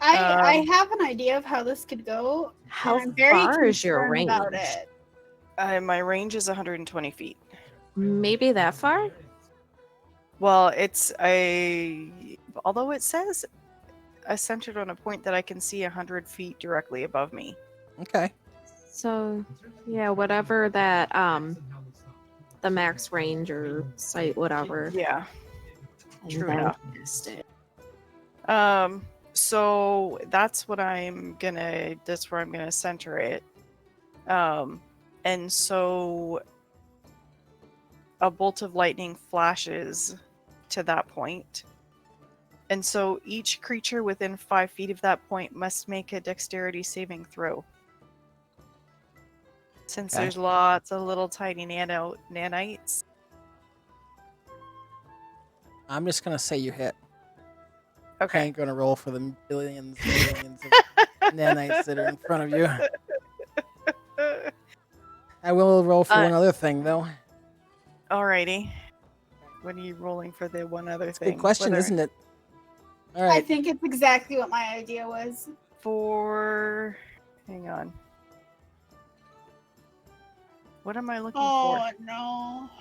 I have an idea of how this could go. How and I'm very far is your concerned range? about it. My range is 120 feet. Maybe that far? Well, although it says centered on a point that I can see 100 feet directly above me. Okay. So, yeah, whatever that, the max range or sight, whatever. Yeah. And True then enough. test it. So that's where I'm gonna center it. And so a bolt of lightning flashes to that point. And so each creature within 5 feet of that point must make a dexterity saving throw. Since Okay. there's lots of little tiny nanites. I'm just gonna say you hit. I Okay. ain't gonna roll for the billions and billions of nanites that are in front of you. I will roll for one other thing, though. Alrighty. What are you rolling for the one other thing? Good question, Whether- isn't it? All I right. think it's exactly what my idea was. Hang on. What am I looking Oh for? no. –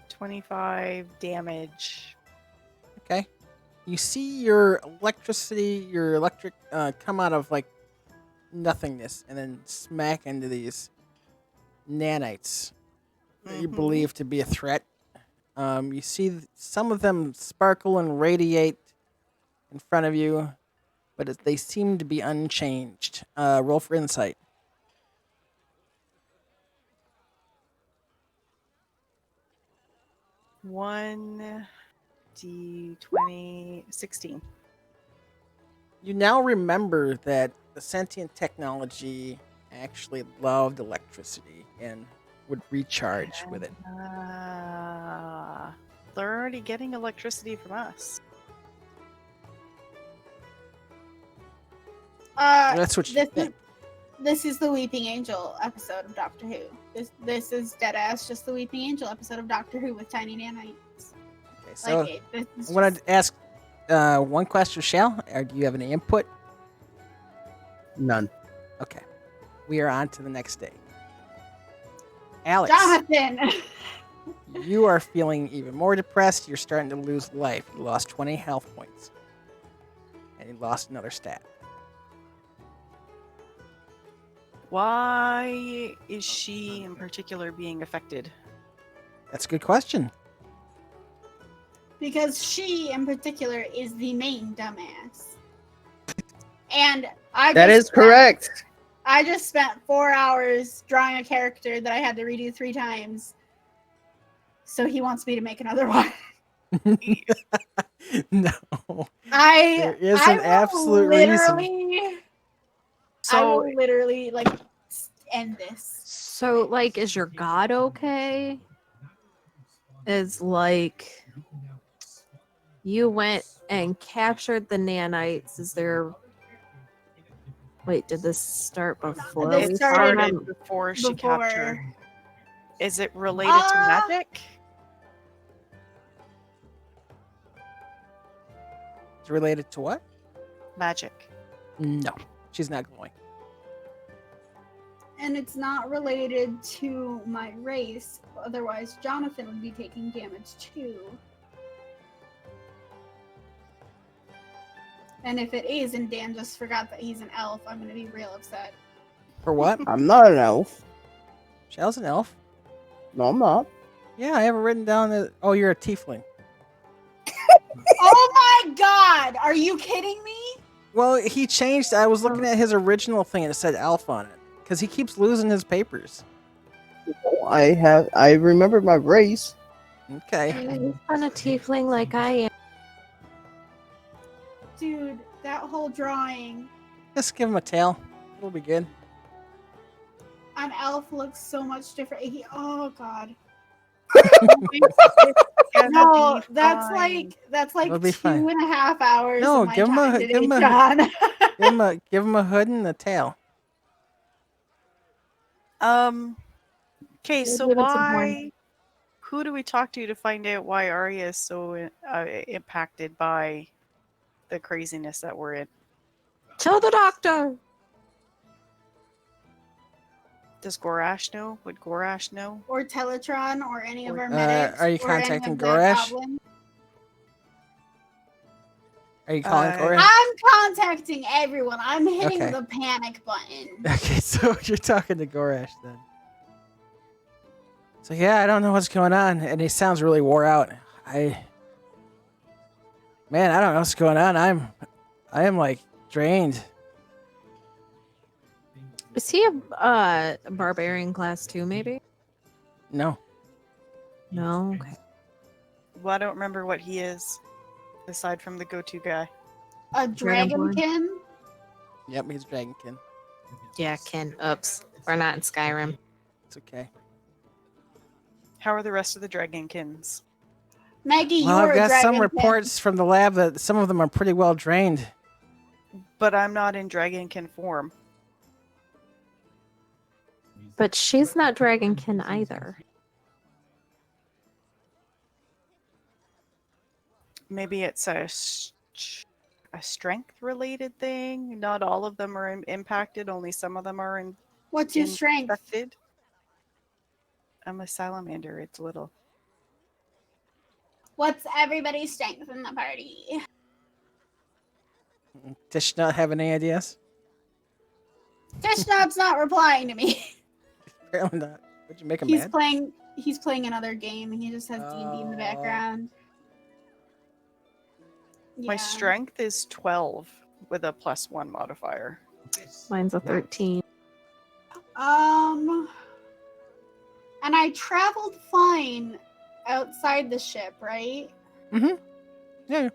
25 damage. Okay. You see your electric come out of like nothingness and then smack into these nanites that you Mhm. believe to be a threat. You see some of them sparkle and radiate in front of you, but they seem to be unchanged. Roll for insight. One D20 16. You now remember that the sentient technology actually loved electricity and would recharge with it. They're already getting electricity from us. That's what you This think. This is the Weeping Angel episode of Doctor Who. This is deadass just the Weeping Angel episode of Doctor Who with tiny nanites. Okay, so This is I'm going to ask one question, Shal. Or do you have any input? None. Okay. We are on to the next day. Alex, Jonathan. you are feeling even more depressed. You're starting to lose life. You lost 20 health points. And you lost another stat. Why is she in particular being affected? That's a good question. Because she, in particular, is the main dumbass. And I That just is correct. I just spent 4 hours drawing a character that I had to redo 3 times. So he wants me to make another one. No. There is an absolute reason. I will literally like end this. So, like, is your god okay? Is like you went and captured the nanites? Is there? Wait, did this start before? This we started found them? before she Before- captured. Is it related to magic? It's related to what? Magic. No. She's not glowing. And it's not related to my race. Otherwise, Jonathan would be taking damage too. And if it is, and Dan just forgot that he's an elf, I'm gonna be real upset. For what? I'm not an elf. Shal's an elf. No, I'm not. Yeah, I have it written down that. Oh, you're a tiefling. Oh my god! Are you kidding me? Well, he changed. I was looking at his original thing and it said elf on it because he keeps losing his papers. I remember my race. Okay. He's on a tiefling like I am. Dude, that whole drawing. Just give him a tail. It'll be good. An elf looks so much different. Oh god. No, that's like It'll be 2 fine. and a half hours. No, of my give him time a- today, give him a- John. Give him a hood and a tail. Okay, so Give it some why? Who do we talk to find out why Arya is so impacted by the craziness that we're in? Tell the doctor. Does Gorash know? Would Gorash know? Or Teletron, or any of our Uh, medics. are you or any contacting of the Gorash? goblins. Are you calling Uh, Cora? I'm contacting everyone. I'm hitting Okay. the panic button. Okay, so you're talking to Gorash then. So yeah, I don't know what's going on, and he sounds really wore out. Man, I don't know what's going on. I am like drained. Is he a barbarian class 2, maybe? No. No. Okay. Well, I don't remember what he is, aside from the go-to guy. A Dragonborn. dragonkin? Yep, he's Dragonkin. Yeah, Ken. Oops. We're not in Skyrim. It's okay. How are the rest of the Dragonkins? Maggie, Well, you're I've got a some dragonkin. reports from the lab that some of them are pretty well drained. But I'm not in Dragonkin form. But she's not Dragonkin either. Maybe it's a strength-related thing. Not all of them are impacted. Only some of them are What's your strength? infected. I'm a salamander. It's little. What's everybody's strength in the party? Does she not have any ideas? Tishnob's not replying to me. Apparently not. Would you make him He's mad? playing. He's playing another game. He just has D&D in the Oh. background. My Yeah. strength is 12 with a +1 modifier. Mine's a 13. And I traveled fine outside the ship, right? Yeah.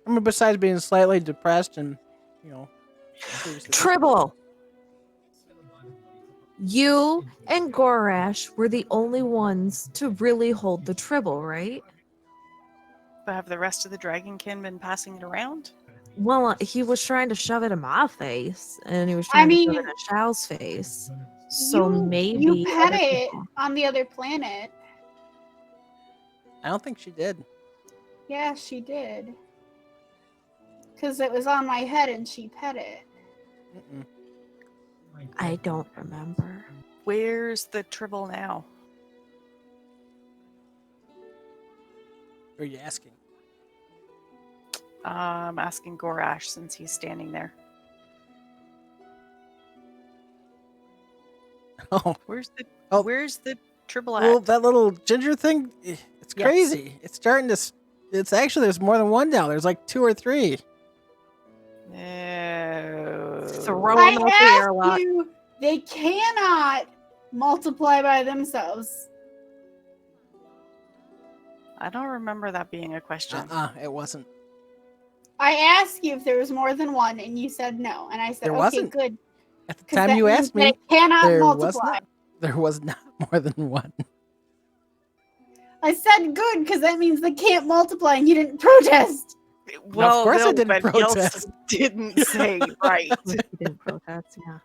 I mean, besides being slightly depressed and, you know. seriously- Tribble! You and Gorash were the only ones to really hold the Tribble, right? But have the rest of the Dragonkin been passing it around? Well, he was trying to shove it in my face, and he was I trying to shove mean, it in Shal's face. So you maybe pet other it people. on the other planet. I don't think she did. Yeah, she did. Because it was on my head and she pet it. Mm-mm. I don't remember. Where's the tribble now? Who are you asking? Asking Gorash since he's standing there. Oh, Where's the Oh. Where's the tribble at? well, that little ginger thing, it's Yes. crazy. It's starting to. It's actually, there's more than one now. There's like 2 or 3. No. Throw I him out the asked airlock. you, they cannot multiply by themselves. I don't remember that being a question. It wasn't. I asked you if there was more than one, and you said no. And I said, There okay, wasn't. good. At the 'Cause time that you means asked that me, it cannot there was multiply. not. There was not more than one. I said good because that means they can't multiply, and you didn't protest. Well, course I no, didn't but he also protest. didn't say right. He didn't protest, yeah.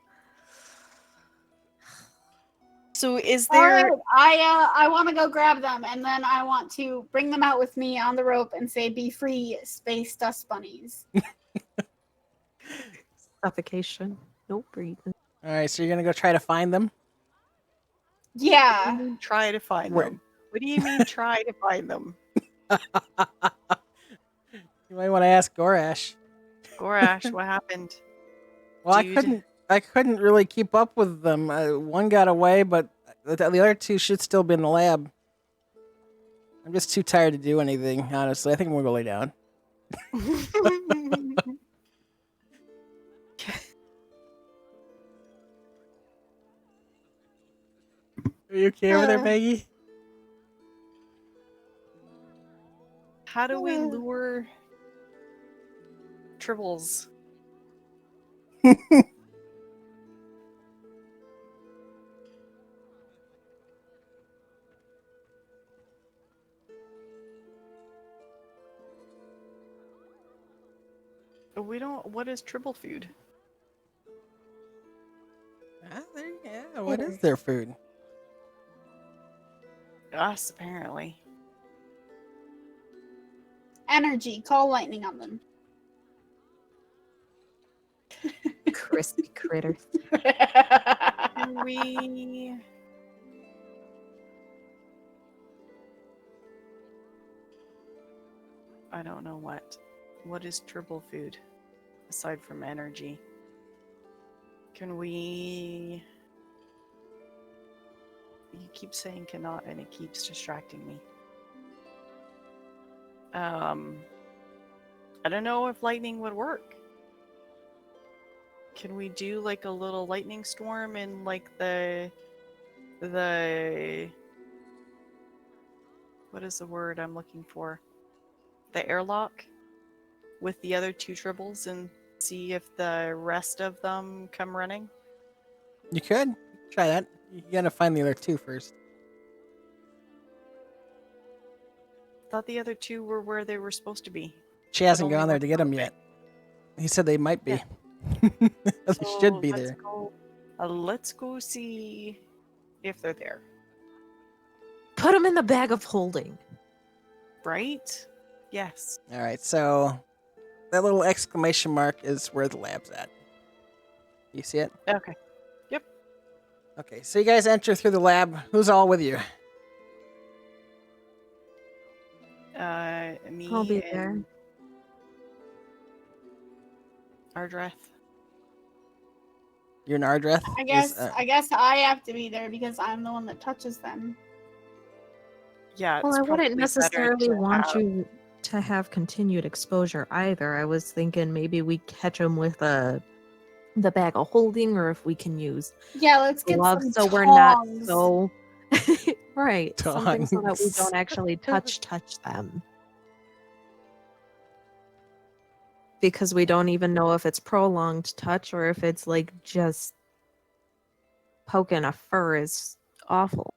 So is All there? right, I want to go grab them, and then I want to bring them out with me on the rope and say, "Be free, space dust bunnies." Suffocation. No breathing. All right, so you're gonna go try to find them. What do Yeah. you mean try to find Where- them? What do you mean try to find them? You might want to ask Gorash. Gorash, what happened? Well, Dude. I couldn't really keep up with them. One got away, but the other 2 should still be in the lab. I'm just too tired to do anything, honestly. I think I'm gonna go lay down. Are you okay over there, Maggie? How do we lure tribbles? We don't. What is tribble food? What is their food? Us, apparently. Energy. Call lightning on them. Crispy critter. We. I don't know what. What is tribble food aside from energy? Can we? You keep saying cannot, and it keeps distracting me. I don't know if lightning would work. Can we do like a little lightning storm in like the what is the word I'm looking for? The airlock with the other 2 tribbles and see if the rest of them come running? You could try that. You gotta find the other 2 first. Thought the other 2 were where they were supposed to be. She hasn't only gone there one to get them moving. yet. He said they might be. Yeah. They should be let's there. Go, let's go see if they're there. Put him in the bag of holding. Right? Yes. All right, so that little exclamation mark is where the lab's at. You see it? Okay. Okay, so you guys enter through the lab. Who's all with you? Me I'll be and there. Ardreth. You're an Ardreth? I guess I have to be there because I'm the one that touches them. Yeah. Well, it's I wouldn't probably necessarily better to want have- you to have continued exposure either. I was thinking maybe we catch him with the bag of holding, or if we can use Yeah, let's get gloves some so we're not tongs. so right. Something so that we Tongs. don't actually touch them. Because we don't even know if it's prolonged touch or if it's like just poking a fur is awful.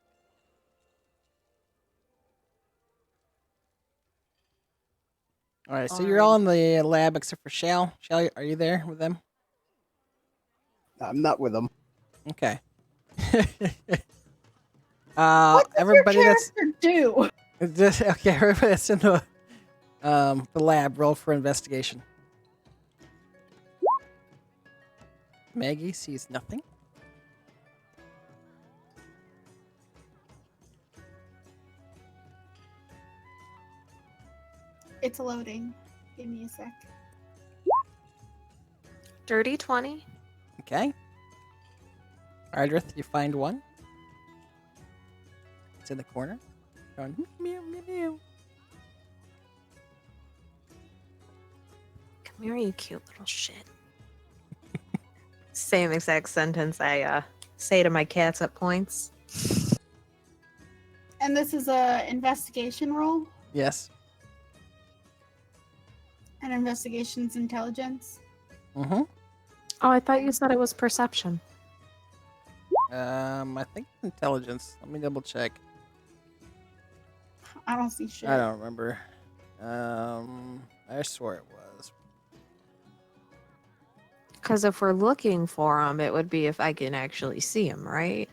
All right, so you're all in the lab except for Shal. Shal, are you there with them? I'm not with them. Okay. What does everybody your that's character do? okay, everybody that's in the lab, roll for investigation. Maggie sees nothing. It's loading. Give me a sec. Dirty 20. Okay. Ardrith, you find one. It's in the corner. Going meow meow meow. Come here, you cute little shit. Same exact sentence I say to my cats at points. And this is a investigation roll. Yes. And investigation's intelligence. Mm-hmm. Oh, I thought you said it was perception. I think intelligence. Let me double check. I don't see shit. I don't remember. I swore it was. Because if we're looking for them, it would be if I can actually see them, right?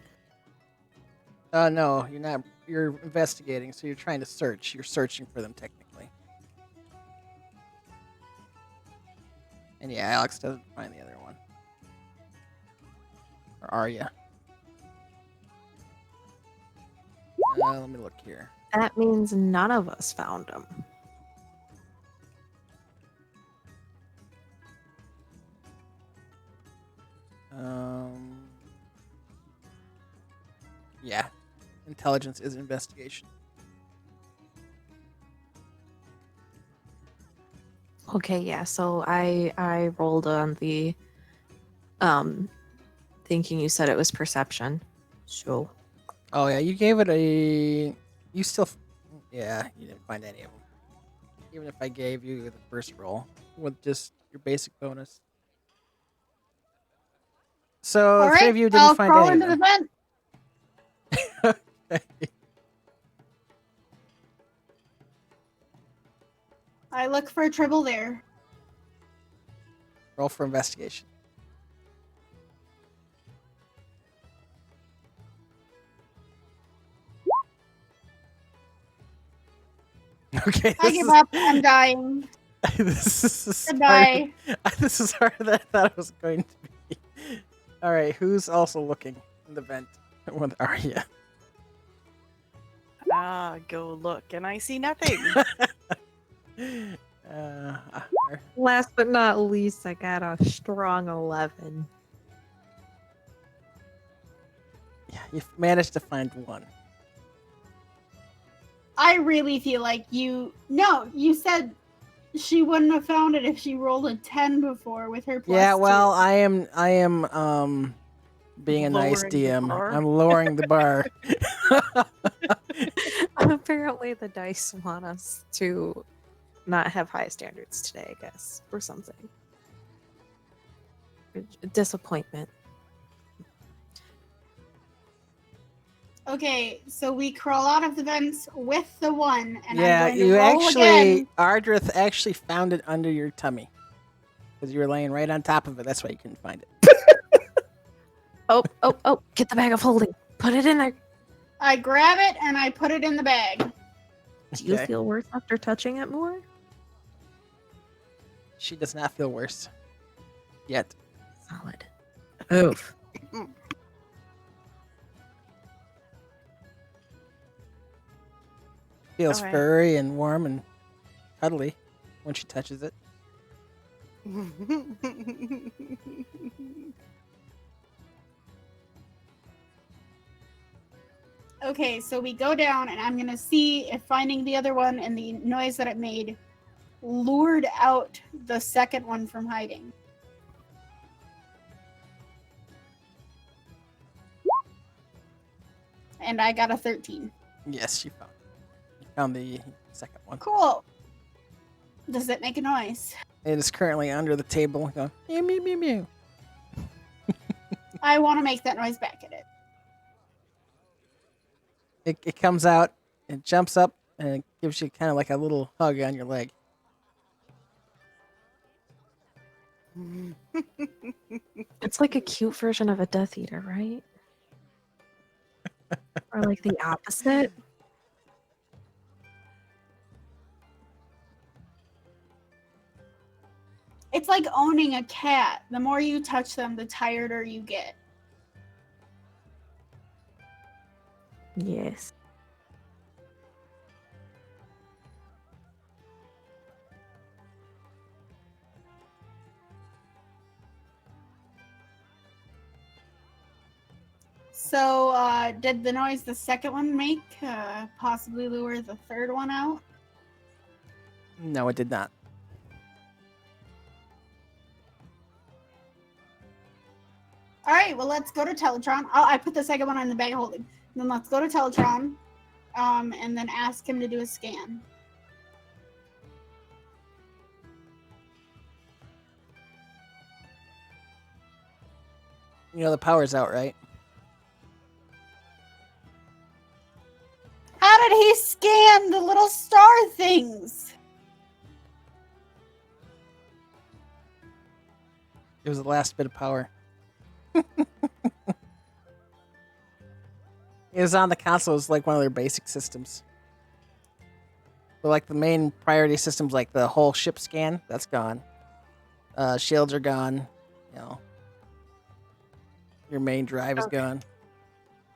No, you're not. You're investigating, so you're trying to search. You're searching for them technically. And yeah, Alex doesn't find the other one. Or Arya. Let me look here. That means none of us found them. Yeah. Intelligence is investigation. Okay, yeah. So I rolled on the thinking you said it was perception. So Oh yeah, you gave it a. You still. Yeah, you didn't find any of them. Even if I gave you the first roll with just your basic bonus. So All three right, of you didn't I'll find crawl any into of the them. vent. Okay. I look for a tribble there. Roll for investigation. Okay. I give up. I'm dying. This is Goodbye. This is harder than I thought it was going to be. All right, who's also looking in the vent with Arya? Go look, and I see nothing. last but not least, I got a strong 11. Yeah, you've managed to find one. I really feel like you. No, you said she wouldn't have found it if she rolled a 10 before with her plus Yeah, well, 2. I am being a nice Lowering the DM. bar. I'm lowering the bar. Apparently, the dice want us to not have high standards today, I guess, or something. Disappointment. Okay, so we crawl out of the vents with the 1, and Yeah, I'm going to you roll actually, again. Ardrith actually found it under your tummy. Because you were laying right on top of it. That's why you couldn't find it. Oh, get the bag of holding. Put it in there. I grab it and I put it in the bag. Do you Okay. feel worse after touching it more? She does not feel worse. Yet. Solid. Oof. Feels Okay. furry and warm and cuddly when she touches it. Okay, so we go down and I'm going to see if finding the other one and the noise that it made lured out the second one from hiding. And I got a 13. Yes, you found the second one. Cool. Does it make a noise? It is currently under the table going meow meow meow meow. I want to make that noise back at it. It comes out, it jumps up, and it gives you kind of like a little hug on your leg. It's like a cute version of a Death Eater, right? Or like the opposite. It's like owning a cat. The more you touch them, the tireder you get. Yes. So, did the noise the second one make possibly lure the third one out? No, it did not. All right, well, let's go to Teletron. Oh, I put the second one on the bag of holding. Then let's go to Teletron, and then ask him to do a scan. You know the power's out, right? How did he scan the little star things? It was the last bit of power. It was on the console. It was like one of their basic systems. But like the main priority systems, like the whole ship scan, that's gone. Shields are gone. You know, your main drive is gone.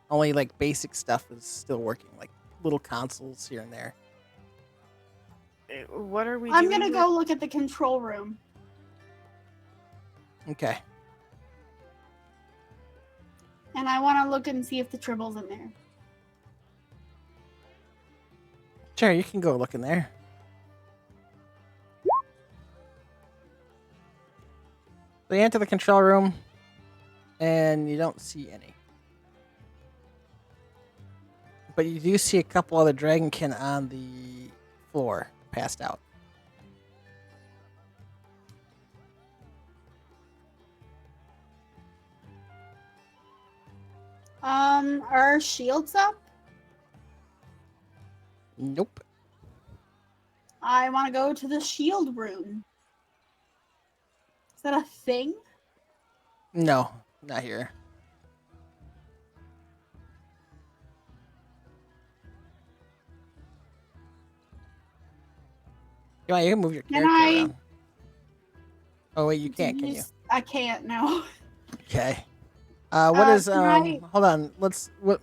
Only like basic stuff is still working, like little consoles here and there. What are we I'm doing? gonna go look at the control room. Okay. And I want to look and see if the tribble's in there. Sure, you can go look in there. So you enter the control room, and you don't see any. But you do see a couple other Dragonkin on the floor, passed out. Are shields up? Nope. I want to go to the shield room. Is that a thing? No, not here. Come on, you can move your character around. Oh wait, you can't, can you? I can't, no. Okay. What is can I- hold on,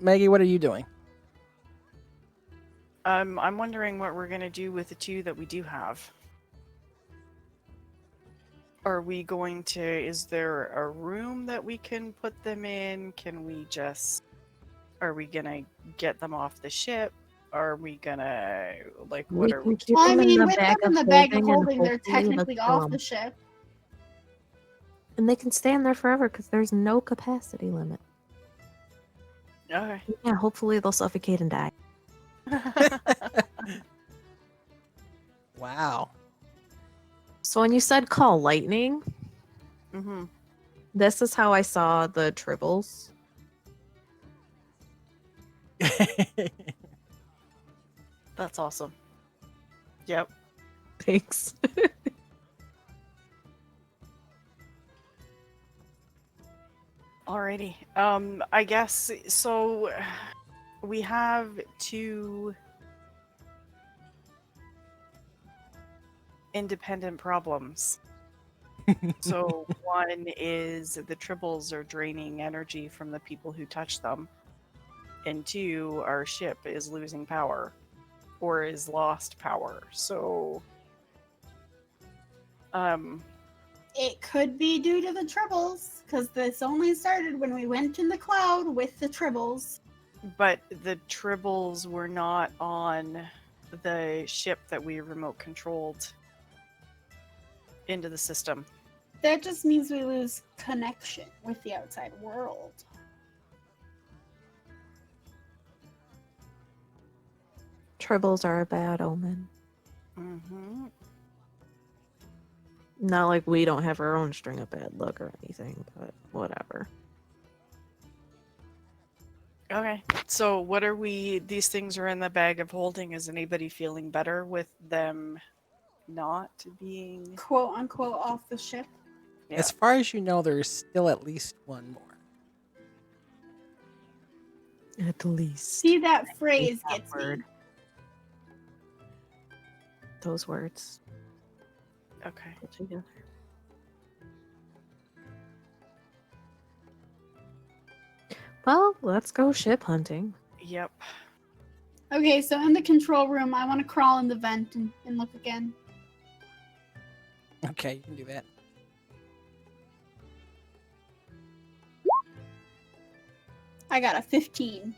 Maggie, what are you doing? I'm wondering what we're gonna do with the two that we do have. Are we going to? Is there a room that we can put them in? Can we just? Are we gonna get them off the ship? Are we gonna like? What We are can we? keep Well, I them in mean, the with them bag in of the bag of and holding, they're hopefully technically let's off go. the ship. And they can stay in there forever because there's no capacity limit. Okay. Yeah, hopefully they'll suffocate and die. Wow. So when you said call lightning, Mm-hmm. this is how I saw the tribbles. That's awesome. Yep. Thanks. Alrighty. I guess so. We have two independent problems. So one is the tribbles are draining energy from the people who touch them, and two, our ship is losing power, or is lost power. So, It could be due to the tribbles, because this only started when we went in the cloud with the tribbles. but the tribbles were not on the ship that we remote controlled into the system. That just means we lose connection with the outside world. Tribbles are a bad omen. Mm-hmm. Not like we don't have our own string of bad luck or anything, but whatever. Okay, so what are we? These things are in the bag of holding. Is anybody feeling better with them not being? Quote unquote off the ship. Yeah. As far as you know, there's still at least one more. At least. See, that phrase that gets me. word. Those words Okay. put together. Well, let's go ship hunting. Yep. Okay, so in the control room, I want to crawl in the vent and look again. Okay, you can do that. I got a 15.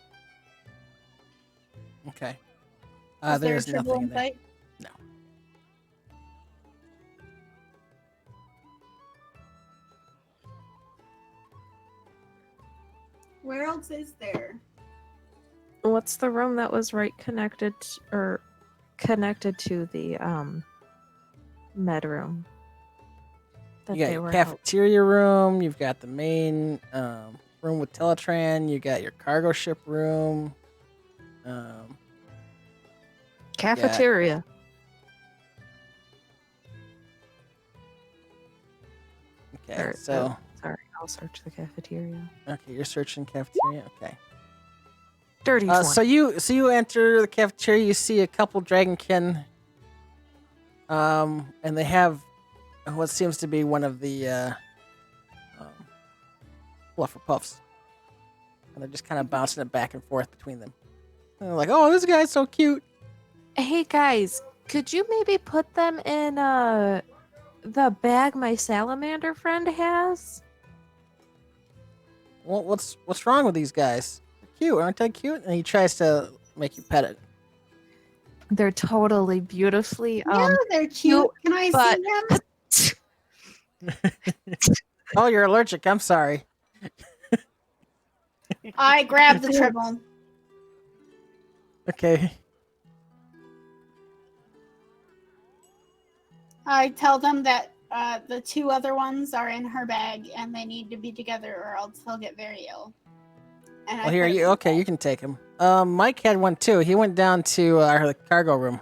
Okay. Is there a There's triple nothing in there. insight? No. Where else is there? What's the room that was connected to the med room? That You got they your were cafeteria room. You've got the main room with Teletran. You got your cargo ship room. cafeteria. Okay, Or, so sorry, I'll search the cafeteria. okay, you're searching cafeteria. Okay. Dirty So you enter the cafeteria. You see a couple Dragonkin. And they have what seems to be one of the fluffer puffs, and they're just kind of bouncing it back and forth between them. And they're like, "Oh, this guy's so cute." Hey guys, could you maybe put them in the bag my salamander friend has? Well, what's wrong with these guys? They're cute, aren't they cute? And he tries to make you pet it. They're totally beautifully Yeah, they're cute. Can I but- see them? Oh, you're allergic. I'm sorry. I grab the triple. Okay. I tell them that the two other ones are in her bag and they need to be together or else they'll get very ill. And Well, here you. Okay, you can take him. Mike had one too. He went down to the cargo room.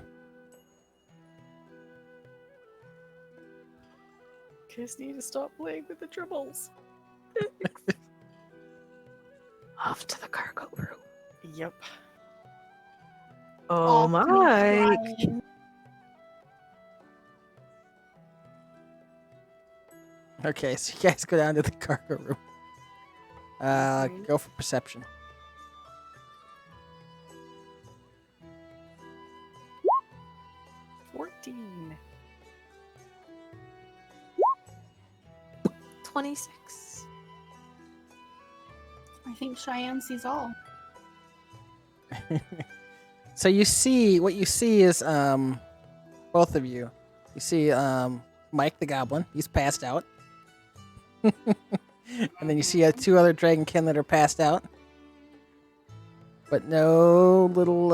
Kids need to stop playing with the tribbles. Off to the cargo room. Yep. Oh my! Okay, so you guys go down to the cargo room. Go for perception. $14. 26. I think Cheyenne sees all. So what you see is both of you. You see Mike the Goblin. He's passed out. And then you see two other Dragonkin that are passed out. But no little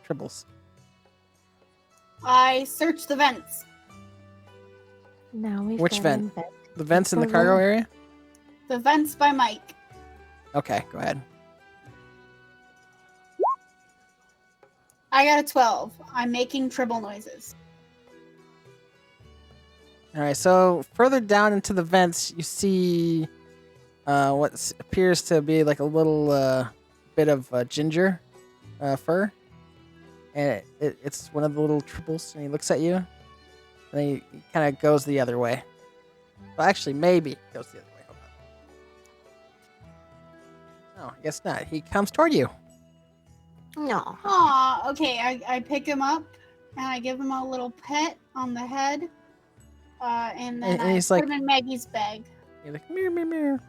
tribbles. I search the vents. Now we've Which got vent? him The vents in the cargo area? The vents by Mike. Okay, go ahead. I got a 12. I'm making triple noises. All right, so further down into the vents, you see what appears to be like a little bit of ginger fur, and it's one of the little tribbles, and he looks at you, and then he kind of goes the other way. Well, actually, maybe he goes the other way. Hold on. No, I guess not. He comes toward you. No. Aw, okay. I pick him up and I give him a little pet on the head. And then And I he's put like- him in Maggie's bag. You're like, meow, meow, meow.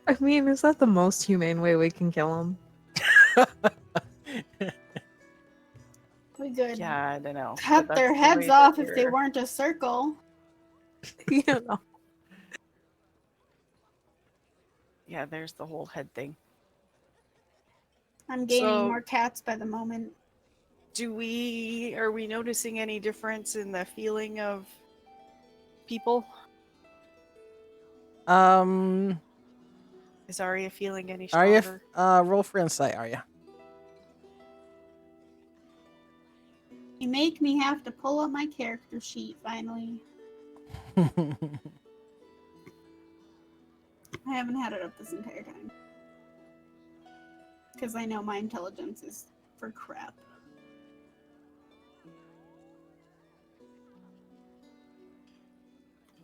I mean, is that the most humane way we can kill him? We could Yeah, I don't know. cut but their that's the heads way off that if they they're- weren't a circle. You know. Yeah, there's the whole head thing. I'm gaining So- more cats by the moment. Are we noticing any difference in the feeling of people? Is Arya feeling any Arya, stronger? roll for insight, Arya. You make me have to pull up my character sheet finally. I haven't had it up this entire time. Because I know my intelligence is for crap.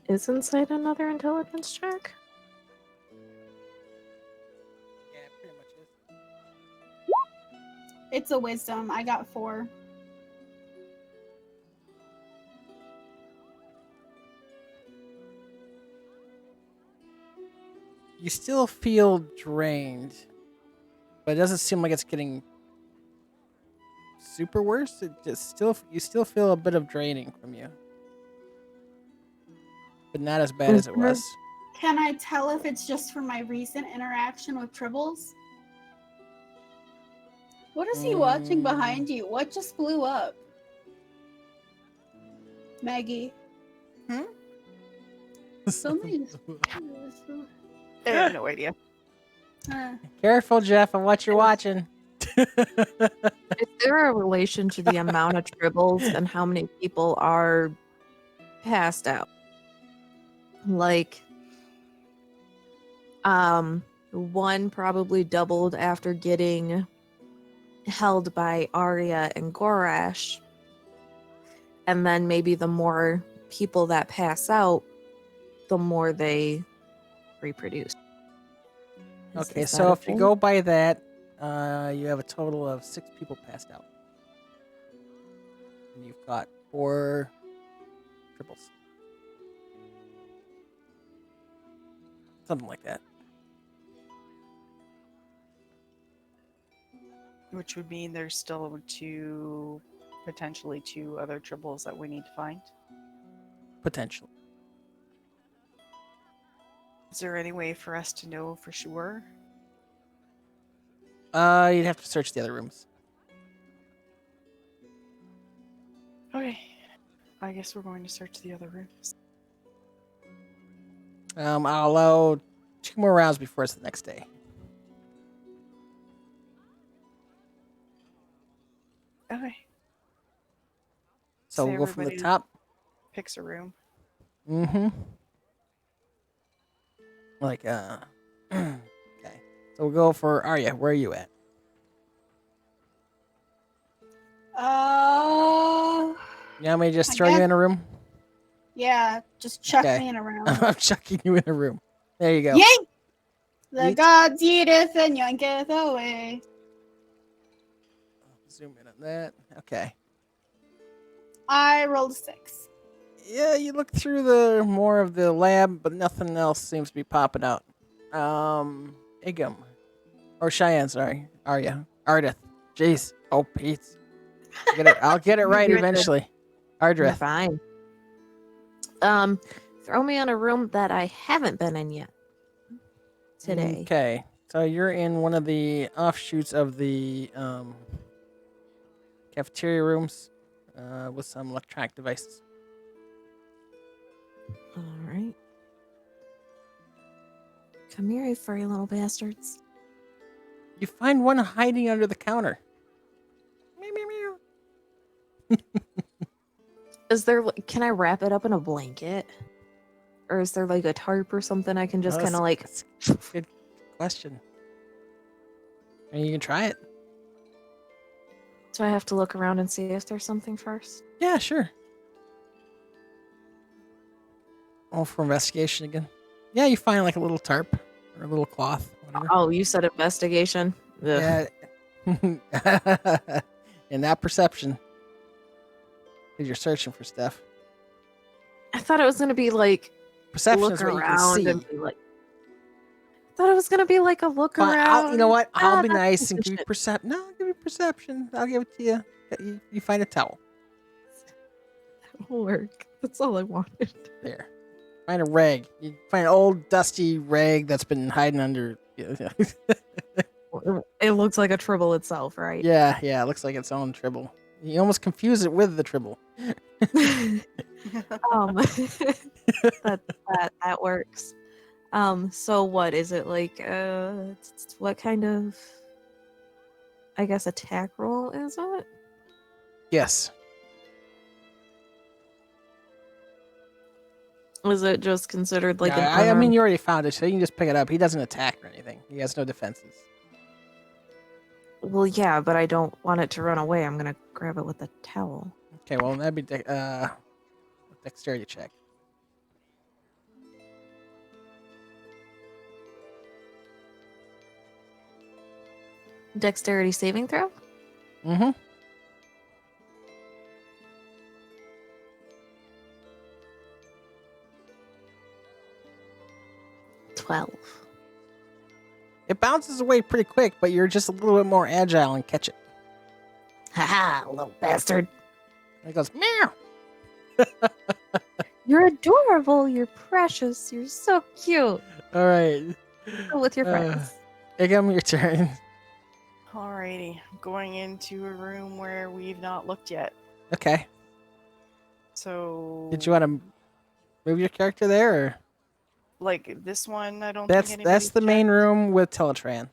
Is insight another intelligence check? Yeah, pretty much is. It's a wisdom. I got 4. You still feel drained, but it doesn't seem like it's getting super worse. It just you still feel a bit of draining from you, but not as bad as it was. Can I tell if it's just from my recent interaction with tribbles? What is he watching behind you? What just blew up? Maggie. Somebody's... I have no idea. Careful, Jeff, on what you're watching. Is there a relation to the amount of tribbles and how many people are passed out? Like, one probably doubled after getting held by Arya and Gorash, and then maybe the more people that pass out, the more they reproduce. Okay, Is so that if a you thing? go by that, you have a total of 6 people passed out. And you've got 4 triples. Something like that. Which would mean there's still potentially two other tribbles that we need to find. Potentially. Is there any way for us to know for sure? You'd have to search the other rooms. Okay. I guess we're going to search the other rooms. I'll allow 2 more rounds before it's the next day. Okay. So So we'll go from the everybody top. picks a room. Mm-hmm. Like, okay. So we'll go for Arya. Where are you at? You want me to just I throw you guess- in a room? Yeah, just chuck Okay. me in a room. I'm chucking you in a room. There you go. Yank! The Yeet. gods eateth and yanketh away. Zoom in on that. Okay. I rolled a 6. Yeah, you look through the more of the lab, but nothing else seems to be popping out. Iggam. Or Cheyenne, sorry. Arya. Ardith. Jeez. Oh, Pete. I'll get it right You're good. eventually. You're Ardith. fine. Throw me in a room that I haven't been in yet today. Okay. So you're in one of the offshoots of the cafeteria rooms with some electronic devices. All right. Come here, you furry little bastards. You find one hiding under the counter. Meow, meow, meow. Is there? Can I wrap it up in a blanket, or is there like a tarp or something I can just Oh, kind of like? that's a good question. I mean, you can try it. Do I have to look around and see if there's something first? Yeah, sure. Oh, for investigation again. Yeah, you find like a little tarp or a little cloth, whatever. Oh, you said investigation. Ugh. Yeah. And that perception. Because you're searching for stuff. I thought it was gonna be like Perception look is what you can around see. and be like. I thought it was gonna be like a look Fine, around. you know what? I'll be that's nice and some give you shit. perception. No, I'll give you perception. I'll give it to you. You find a towel. That'll work. That's all I wanted. There. Find a rag. You find an old dusty rag that's been hiding under. It looks like a tribble itself, right? Yeah, it looks like its own tribble. You almost confuse it with the tribble. that works. So what is it like? What kind of, I guess, attack roll is it? Yes. Is it just considered like an I mean, unarmed? you already found it, so you can just pick it up. He doesn't attack or anything. He has no defenses. Well, yeah, but I don't want it to run away. I'm gonna grab it with a towel. Okay, well, that'd be dexterity check. Dexterity saving throw? Mm-hmm. 12. It bounces away pretty quick, but you're just a little bit more agile and catch it. Haha, little bastard. And it goes, meow. You're adorable. You're precious. You're so cute. All right. Go with your friends. Iggam, your turn. Alrighty, I'm going into a room where we've not looked yet. Okay. So Did you want to move your character there? Or? like this one? I don't. That's think that's the anybody's main checked. room with Teletran.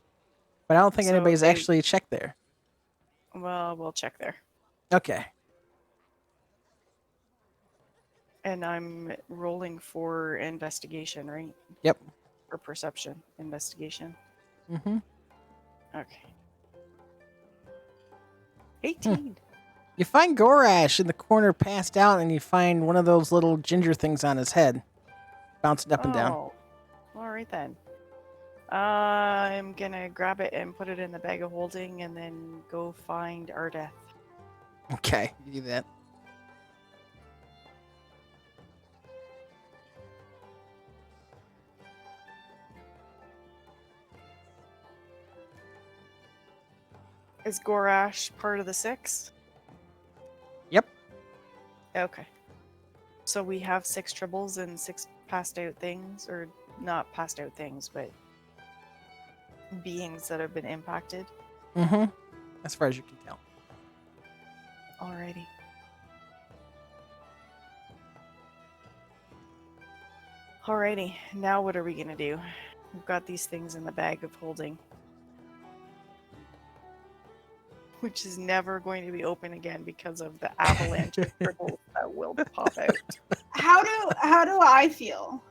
But I don't think So anybody's they- actually checked there. Well, we'll check there. Okay. And I'm rolling for investigation, right? Yep. Or perception, investigation. Mm-hmm. Okay. 18. You find Gorash in the corner passed out, and you find one of those little ginger things on his head, bouncing up and down. Oh, all right then. I'm gonna grab it and put it in the bag of holding, and then go find our death. Okay, you do that. Is Gorash part of the 6? Yep. Okay. So we have 6 tribbles and 6 passed out things, or not passed out things, but beings that have been impacted. Mm-hmm. As far as you can tell. Alrighty. Alrighty, now what are we gonna do? We've got these things in the bag of holding. Which is never going to be open again because of the avalanche of tribbles that will pop out. How do I feel?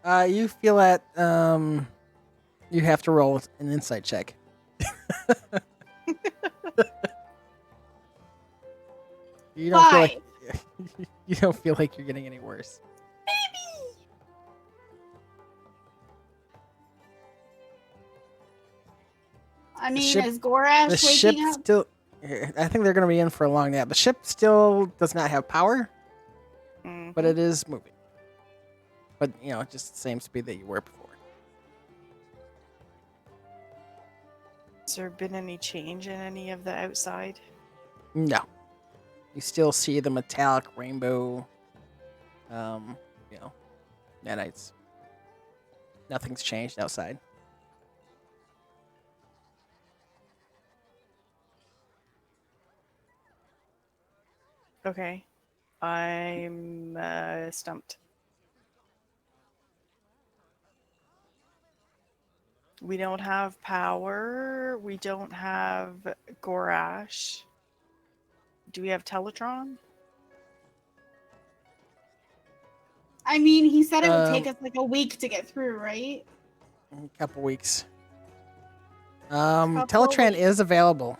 You feel that you have to roll an insight check. You don't feel like you don't feel like you're getting any worse. I mean, ship- is Gorash The ship waking up? still. I think they're going to be in for a long nap. The ship still does not have power, Mm. but it is moving. But just the same speed that you were before. Has there been any change in any of the outside? No, you still see the metallic rainbow. Nanites. Nothing's changed outside. Okay. I'm stumped. We don't have power. We don't have Gorash. Do we have Teletron? I mean, he said it would take Um, us like a week to get through, right? In a couple weeks. Couple Teletran weeks. is available.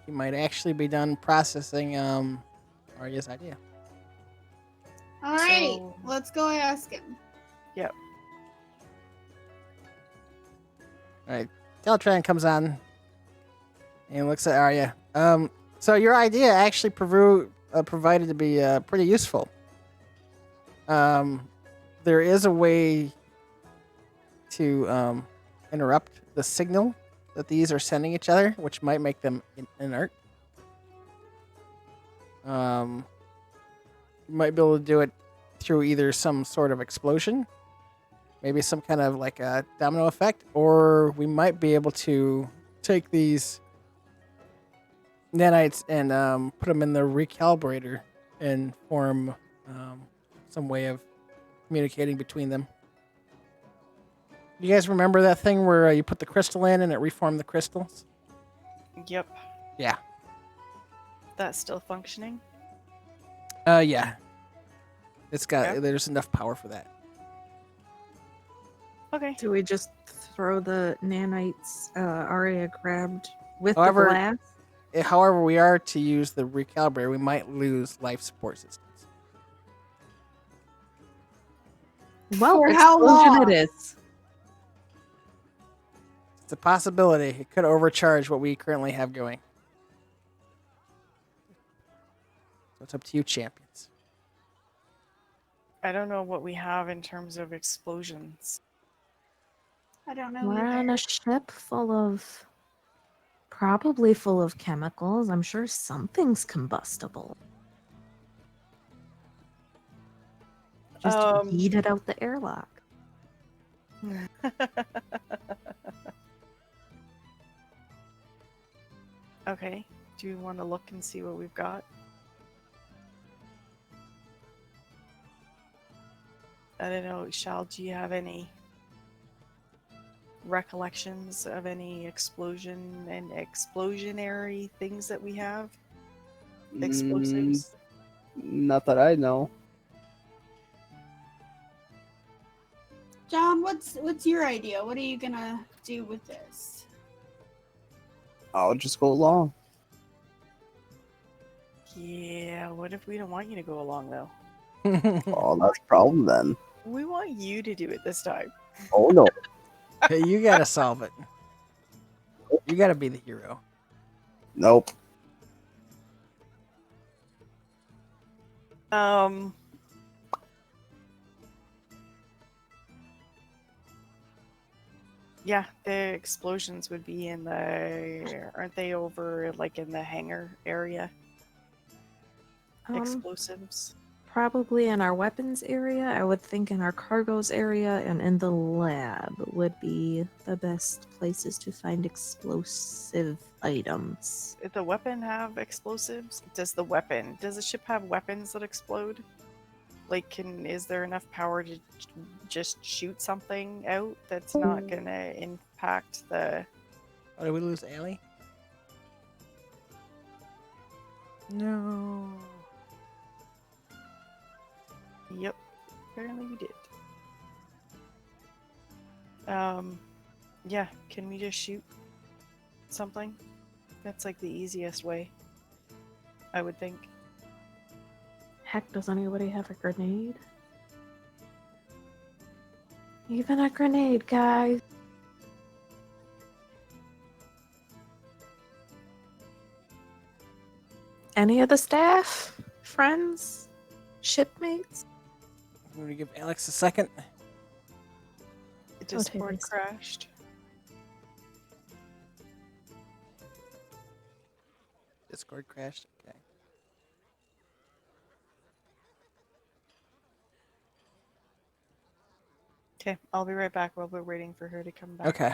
He might actually be done processing Arya's idea. All right, So- let's go ask him. All right, Teletran comes on and looks at Arya. So your idea actually provided to be pretty useful. There is a way to interrupt the signal that these are sending each other, which might make them inert. You might be able to do it through either some sort of explosion, maybe some kind of like a domino effect, or we might be able to take these nanites and put them in the recalibrator and form some way of communicating between them. You guys remember that thing where you put the crystal in and it reformed the crystals? Yep. Yeah. That's still functioning? Yeah. It's got Okay. there's enough power for that. Okay. Do we just throw the nanites Arya grabbed with However- the glass? However, we are to use the recalibrator, we might lose life support systems. Well, For how explosion long? it is. It's a possibility. It could overcharge what we currently have going. So it's up to you, champions. I don't know what we have in terms of explosions. I don't know We're on either. a ship probably full of chemicals. I'm sure something's combustible. Just eat it out the airlock. Okay. Do you want to look and see what we've got? I don't know, Shal, do you have any recollections of any explosion and explosionary things that we have? Explosives? Not that I know. John, what's your idea? What are you gonna do with this? I'll just go along. Yeah, what if we don't want you to go along though? Oh, that's a problem then. We want you to do it this time. Oh no. Hey, you gotta solve it. You gotta be the hero. Nope. Yeah, the explosions would be in the, aren't they over like in the hangar area? Explosives. Probably in our weapons area. I would think in our cargoes area and in the lab would be the best places to find explosive items. Does the weapon have explosives? Does the ship have weapons that explode? Like, is there enough power to just shoot something out that's not gonna impact the... Oh, did we lose Ellie? No. Yep, apparently we did. Yeah, can we just shoot something? That's like the easiest way, I would think. Heck, does anybody have a grenade? Even a grenade, guys. Any of the staff? Friends? Shipmates? I'm gonna give Alex a second. Discord thanks. crashed. Discord crashed. Okay. Okay, I'll be right back while we're waiting for her to come back. Okay.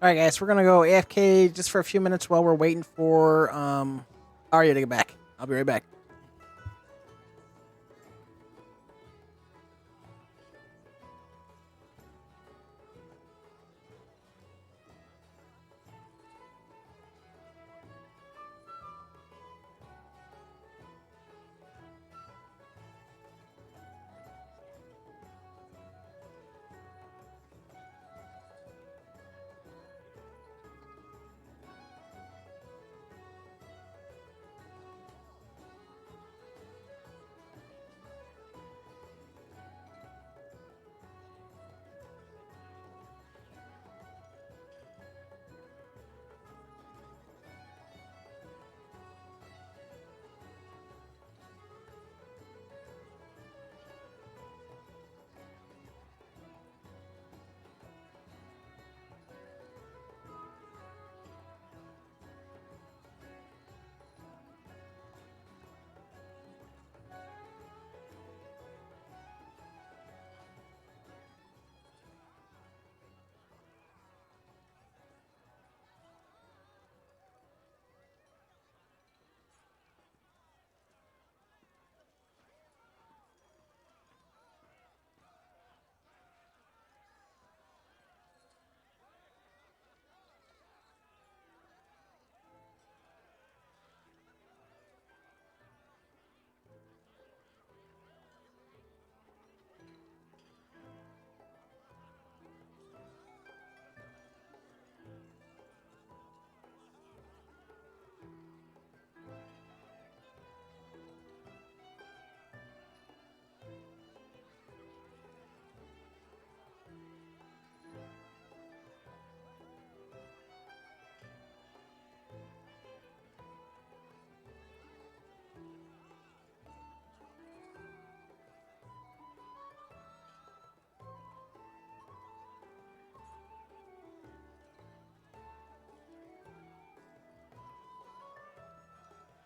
All right, guys, we're gonna go AFK just for a few minutes while we're waiting for Arya to get back. I'll be right back.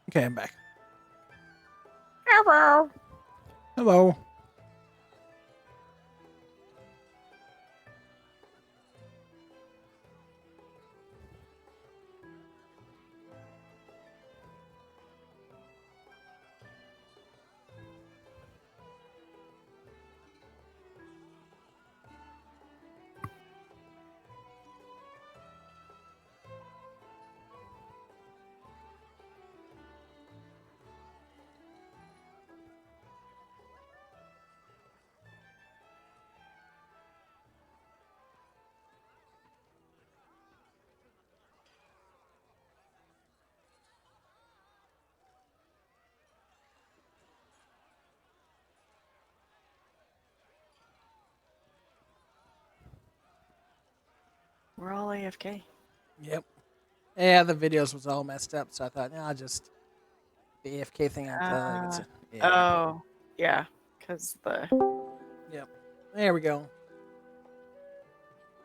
Okay, I'm back. Hello. Hello. We're all AFK. Yep. Yeah, the videos was all messed up, so I thought, I'll just the AFK thing until yeah. Oh, yeah, because the Yep. There we go.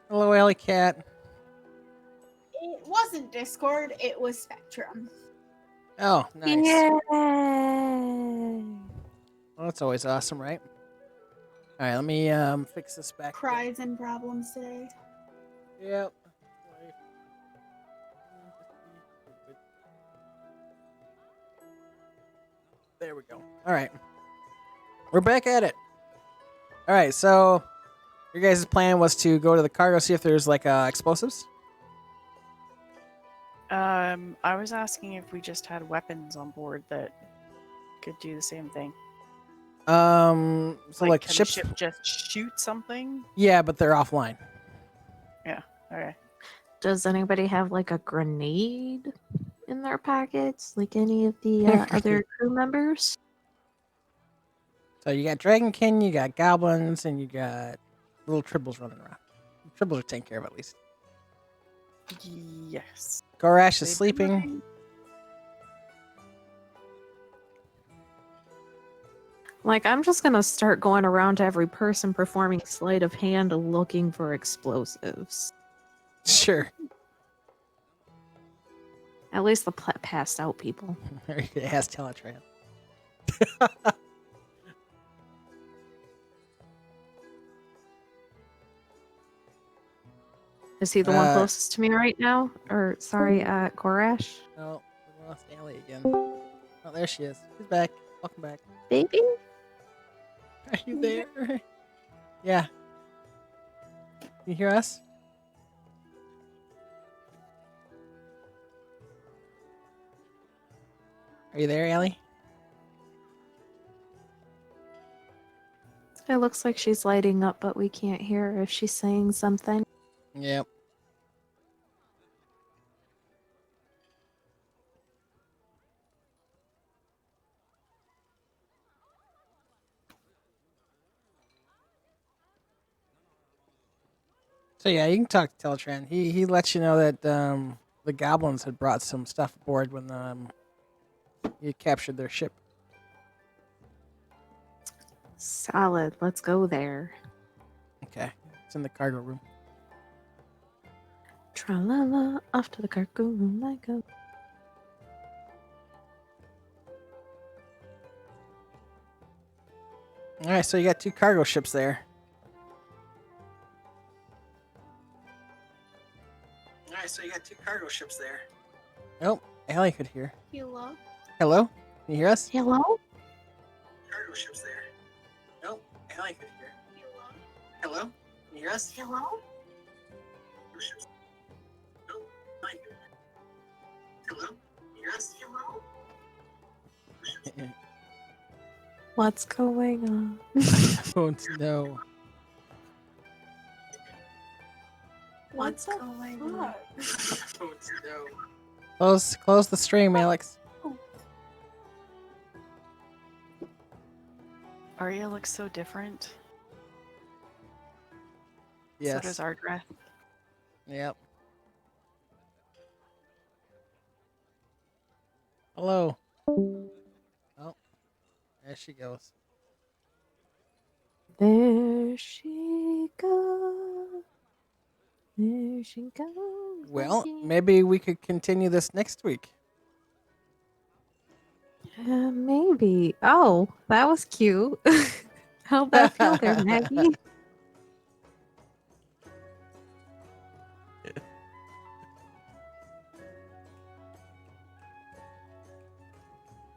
Hello, Ellie Cat. It wasn't Discord, it was Spectrum. Oh, nice. Yay! Well, that's always awesome, right? All right, let me fix this back. Cries and problems today. Yep. There we go. All right. We're back at it. All right, so your guys' plan was to go to the cargo, see if there's like explosives. I was asking if we just had weapons on board that could do the same thing. So like can ships. the ship just shoot something? Yeah, but they're offline. Okay. Does anybody have like a grenade in their pockets, like any of the other crew members? So you got Dragonkin, you got goblins, and you got little tribbles running around. Tribbles are taken care of at least. Yes. Gorash is They've been sleeping. moving. Like, I'm just gonna start going around to every person performing sleight of hand looking for explosives. Sure. At least the passed out people. It has Teletran. Is he the one closest to me right now? Or, sorry, Korash? No, we lost Ellie again. Oh, there she is. She's back. Welcome back. Baby? Are you there? Yeah. Can you hear us? Are you there, Ellie? It looks like she's lighting up, but we can't hear her if she's saying something. Yep. So yeah, you can talk to Teletran. He lets you know that the goblins had brought some stuff aboard when you captured their ship. Solid. Let's go there. Okay, it's in the cargo room. Tra-la-la, off to the cargo room I go. All right, so you got 2 cargo ships there. All right, so you got 2 cargo ships there. Oh, Ellie could hear. Hello? Hello? Can you hear us? Hello? Cargo ships there. Oh, Ellie could hear. Hello? Can you hear us? Hello? Cargo ships. Oh, Ellie could hear. Hello? Can you hear us? Hello? What's going on? Don't know. What's going on? Don't know. Close the stream, Alex. Arya looks so different. Yes. So does our dress. Yep. Hello. Oh, there she goes. There she goes. There she goes. Well, again. maybe we could continue this next week. Maybe. Oh, that was cute. How'd that feel there, Maggie?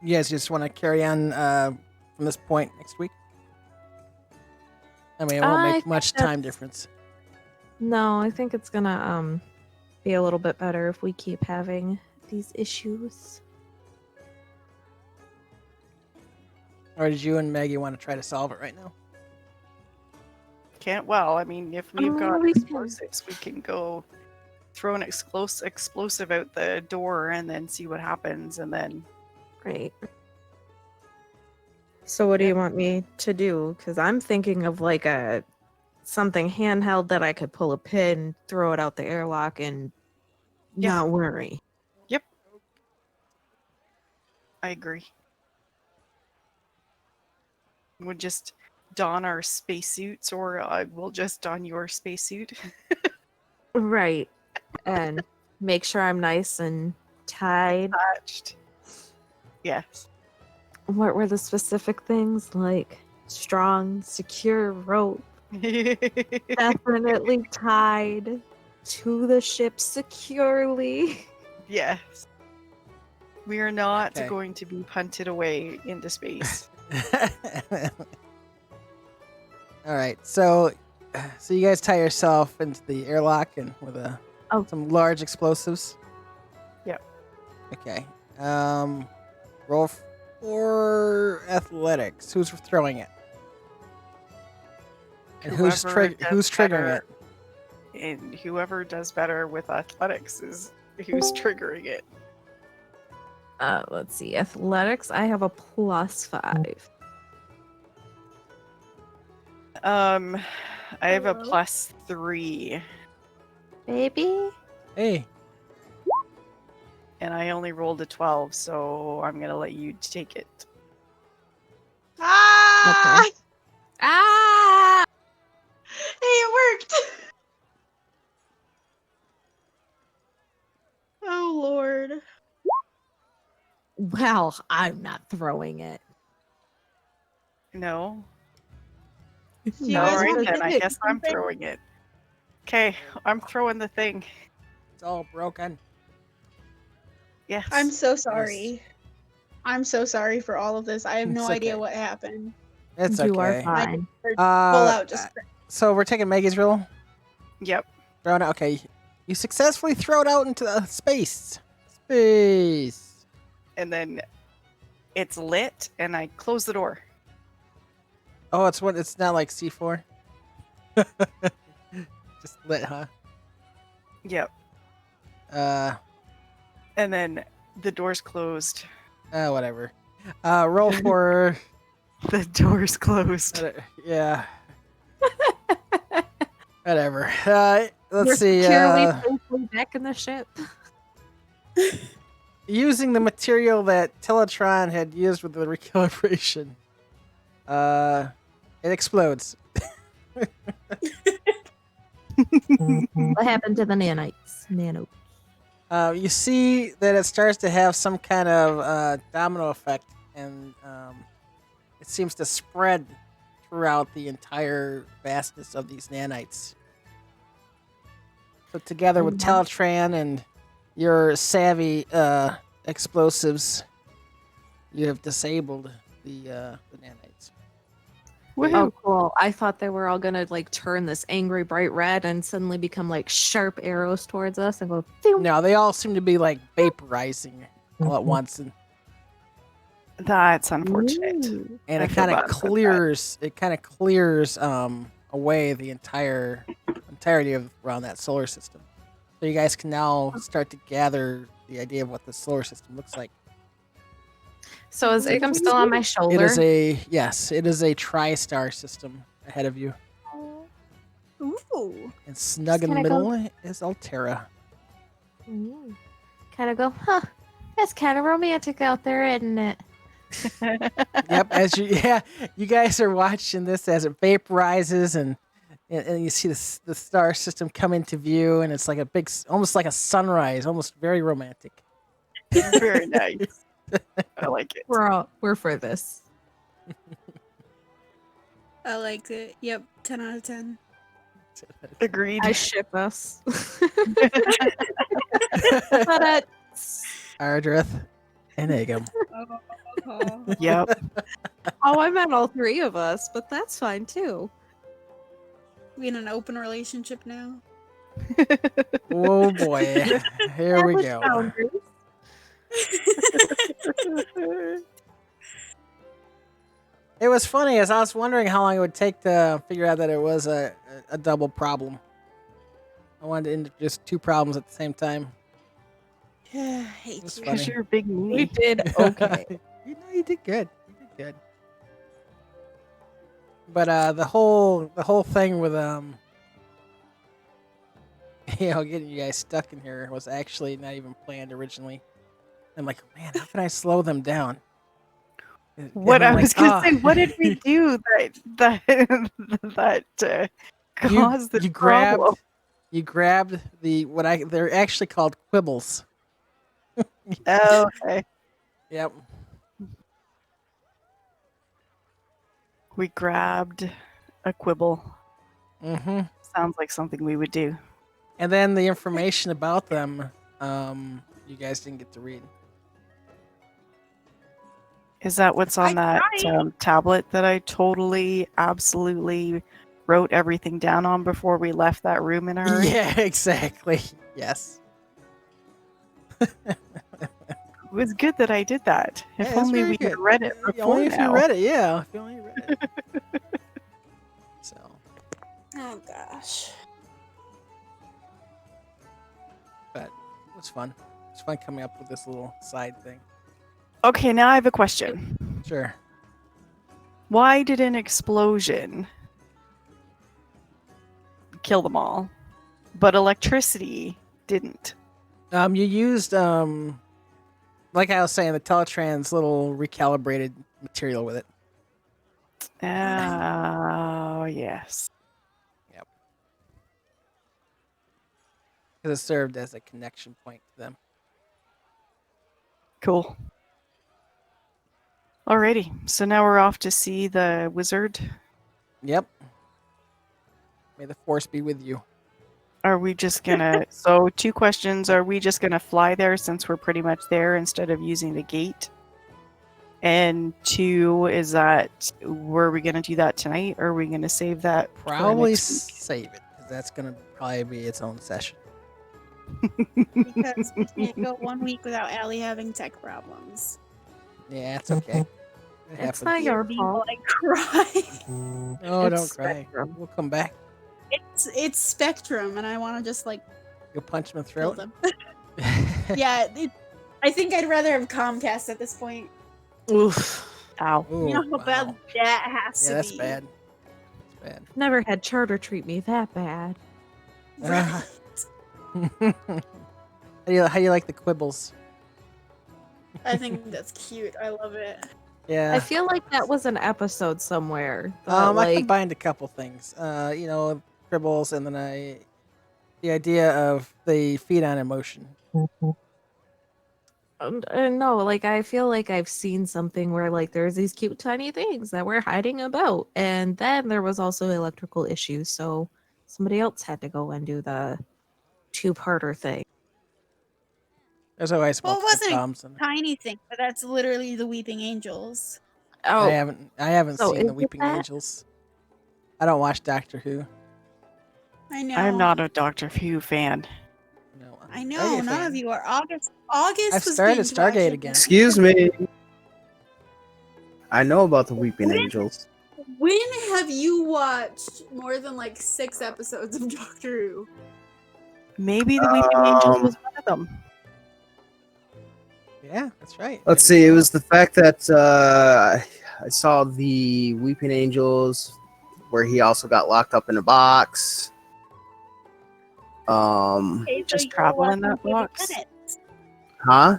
You guys just want to carry on from this point next week? I mean, it won't I make think much time that's- difference. No, I think it's gonna be a little bit better if we keep having these issues. Or did you and Maggie want to try to solve it right now? Can't. Well, I mean, if we've got we can. explosives, we can go throw an explosive out the door and then see what happens, and then Right. So what do you want me to do? Because I'm thinking of like something handheld that I could pull a pin, throw it out the airlock, and Yeah. not worry. I agree. We'll just don our spacesuits, or we'll just don your spacesuit. Right. And make sure I'm nice and tied. Attached. Yes. What were the specific things? Like strong, secure rope, definitely tied to the ship securely. Yes. We are not Okay. going to be punted away into space. All right, so you guys tie yourself into the airlock and with Oh. some large explosives. Yep. Okay. Roll for athletics. Who's throwing it? And who's Whoever does who's triggering better- it? And whoever does better with athletics is who's triggering it. Let's see. Athletics, I have a +5. I have a Hello? +3, Baby? Hey, and I only rolled a 12, so I'm gonna let you take it. Ah! Okay. Ah! Hey, it worked. Oh Lord. Well, I'm not throwing it. No? Do you No, guys Alright want then, to I hit guess I'm something? throwing it. Okay, I'm throwing the thing. it's all broken. Yes. I'm so sorry. I'm so sorry for all of this. I have no It's idea okay. what happened. It's you are okay. fine. Pull out just So we're taking Maggie's roll. Yep. Throwing it. Okay, you successfully throw it out into space. Space. And then it's lit, and I close the door. Oh, it's not like C4. Just lit, huh? Yep. Uh, And then the door's closed. whatever. Roll for The door's closed. yeah. Whatever. Let's We're see. securely safely back in the ship. Using the material that Teletron had used with the recalibration, it explodes. What happened to the nanites? Nano. You see that it starts to have some kind of domino effect, and it seems to spread throughout the entire vastness of these nanites. So together with Wow. Teletran and your savvy explosives, you have disabled the nanites. Oh, cool. I thought they were all gonna like turn this angry bright red and suddenly become like sharp arrows towards us and go. Phew. No, they all seem to be like vaporizing all at once, and That's unfortunate. Ooh. and I it feel kind bad of about that. clears. It kind of clears away the entirety of around that solar system. So you guys can now start to gather the idea of what the solar system looks like. So is Iggam still on my shoulder? It is a tri-star system ahead of you, Ooh. and snug in the Just kinda middle is Altera. Kind of go, huh? It's kind of romantic out there, isn't it? Yep, you guys are watching this as it vaporizes and you see the star system come into view, and it's like almost like a sunrise, almost very romantic. Very nice. I like it. We're for this. I like it. Yep, 10 out of 10. Agreed. I ship us. But Ardrith and Iggam. Yep. oh, I meant all three of us, but that's fine too. We in an open relationship now. Oh boy. Here we go. Boundaries. It was funny as I was wondering how long it would take to figure out that it was a double problem. I wanted to introduce two problems at the same time. Hate It's you. funny. Because you're a big We me. did okay. You did good. You did good. But the whole thing with getting you guys stuck in here was actually not even planned originally. I'm like, man, how can I slow them down? And What I'm I like, was gonna "Ah." say, what did we do that caused the problem? You grabbed they're actually called quibbles. Oh, okay. Yep. We grabbed a quibble. Mm-hmm. Sounds like something we would do. And then the information about them, you guys didn't get to read. Is that what's on that tablet that I totally, absolutely wrote everything down on before we left that room in a hurry? Yeah, exactly. Yes. It was good that I did that. If Yeah, it's only very we had good. read it before Only if now. you read it, yeah. If you only read it. So, Oh gosh. but it was fun. It was fun coming up with this little side thing. Okay, now I have a question. Sure. Why did an explosion kill them all, but electricity didn't? You used like I was saying, the Teletrans little recalibrated material with it. Oh, yes. Because it served as a connection point to them. Cool. Alrighty, so now we're off to see the wizard. Yep. May the force be with you. Are we just gonna... So, two questions. Are we just gonna fly there since we're pretty much there instead of using the gate? And two, is that... Were we gonna do that tonight, or are we gonna save that for Probably next week? save it, because that's going to probably be its own session. Because we can't go 1 week without Allie having tech problems. Yeah, it's okay. It It's happens. not your Being fault. like cry. Oh, It's don't cry. Spectrum. We'll come back. It's Spectrum, and I want to just like You'll punch him in the kill throat. them. Yeah, I think I'd rather have Comcast at this point. Oof. Ow. Ooh, You know how bad wow. that has Yeah, to that's be. bad. That's bad. Never had Charter treat me that bad. Right. How do you like the quibbles? I think that's cute. I love it. Yeah. I feel like that was an episode somewhere. That, I like, combined a couple things. Quibbles, and then the idea of they feed on emotion. no, like I feel like I've seen something where like there's these cute tiny things that we're hiding about, and then there was also electrical issues, so somebody else had to go and do the two-parter thing. There's always Well, it multiple wasn't a problems. And tiny thing, but that's literally the Weeping Angels. Oh, I haven't so seen is the it Weeping that? Angels. I don't watch Doctor Who. I know. I'm not a Doctor Who fan. No, I'm I a know. Stargate None fan. of you are. August I've was started binge Stargate watching. again. Excuse me. I know about the Weeping Angels. When have you watched more than like 6 episodes of Doctor Who? Maybe the Weeping Angels was one of them. Yeah, that's right. Let's Maybe see. It so. was the fact that I saw the Weeping Angels, where he also got locked up in a box. Okay, Just you were travel in watching that David box? Tennant. Huh?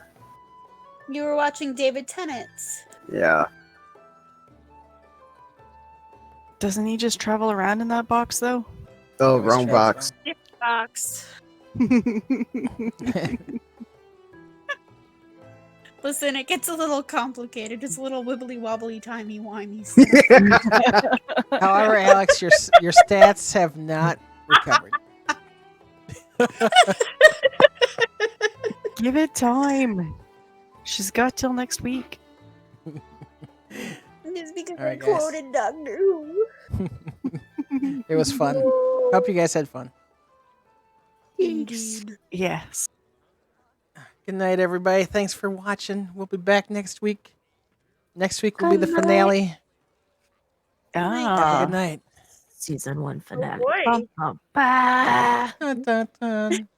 You were watching David Tennant's. Yeah. Doesn't he just travel around in that box, though? Oh, Always wrong tries box. Box. Listen, it gets a little complicated. It's a little wibbly wobbly, timey wimey. However, Alex, your stats have not recovered. Give it time. She's got till next week. Just because All right, I guys. quoted Doctor Who. It was fun. Hope you guys had fun. Indeed. Yes. Good night, everybody. Thanks for watching. We'll be back next week. Next week will be the Good night. finale. Have a Ah. good night. Season 1 finale. boy. Bye. Dun, dun, dun.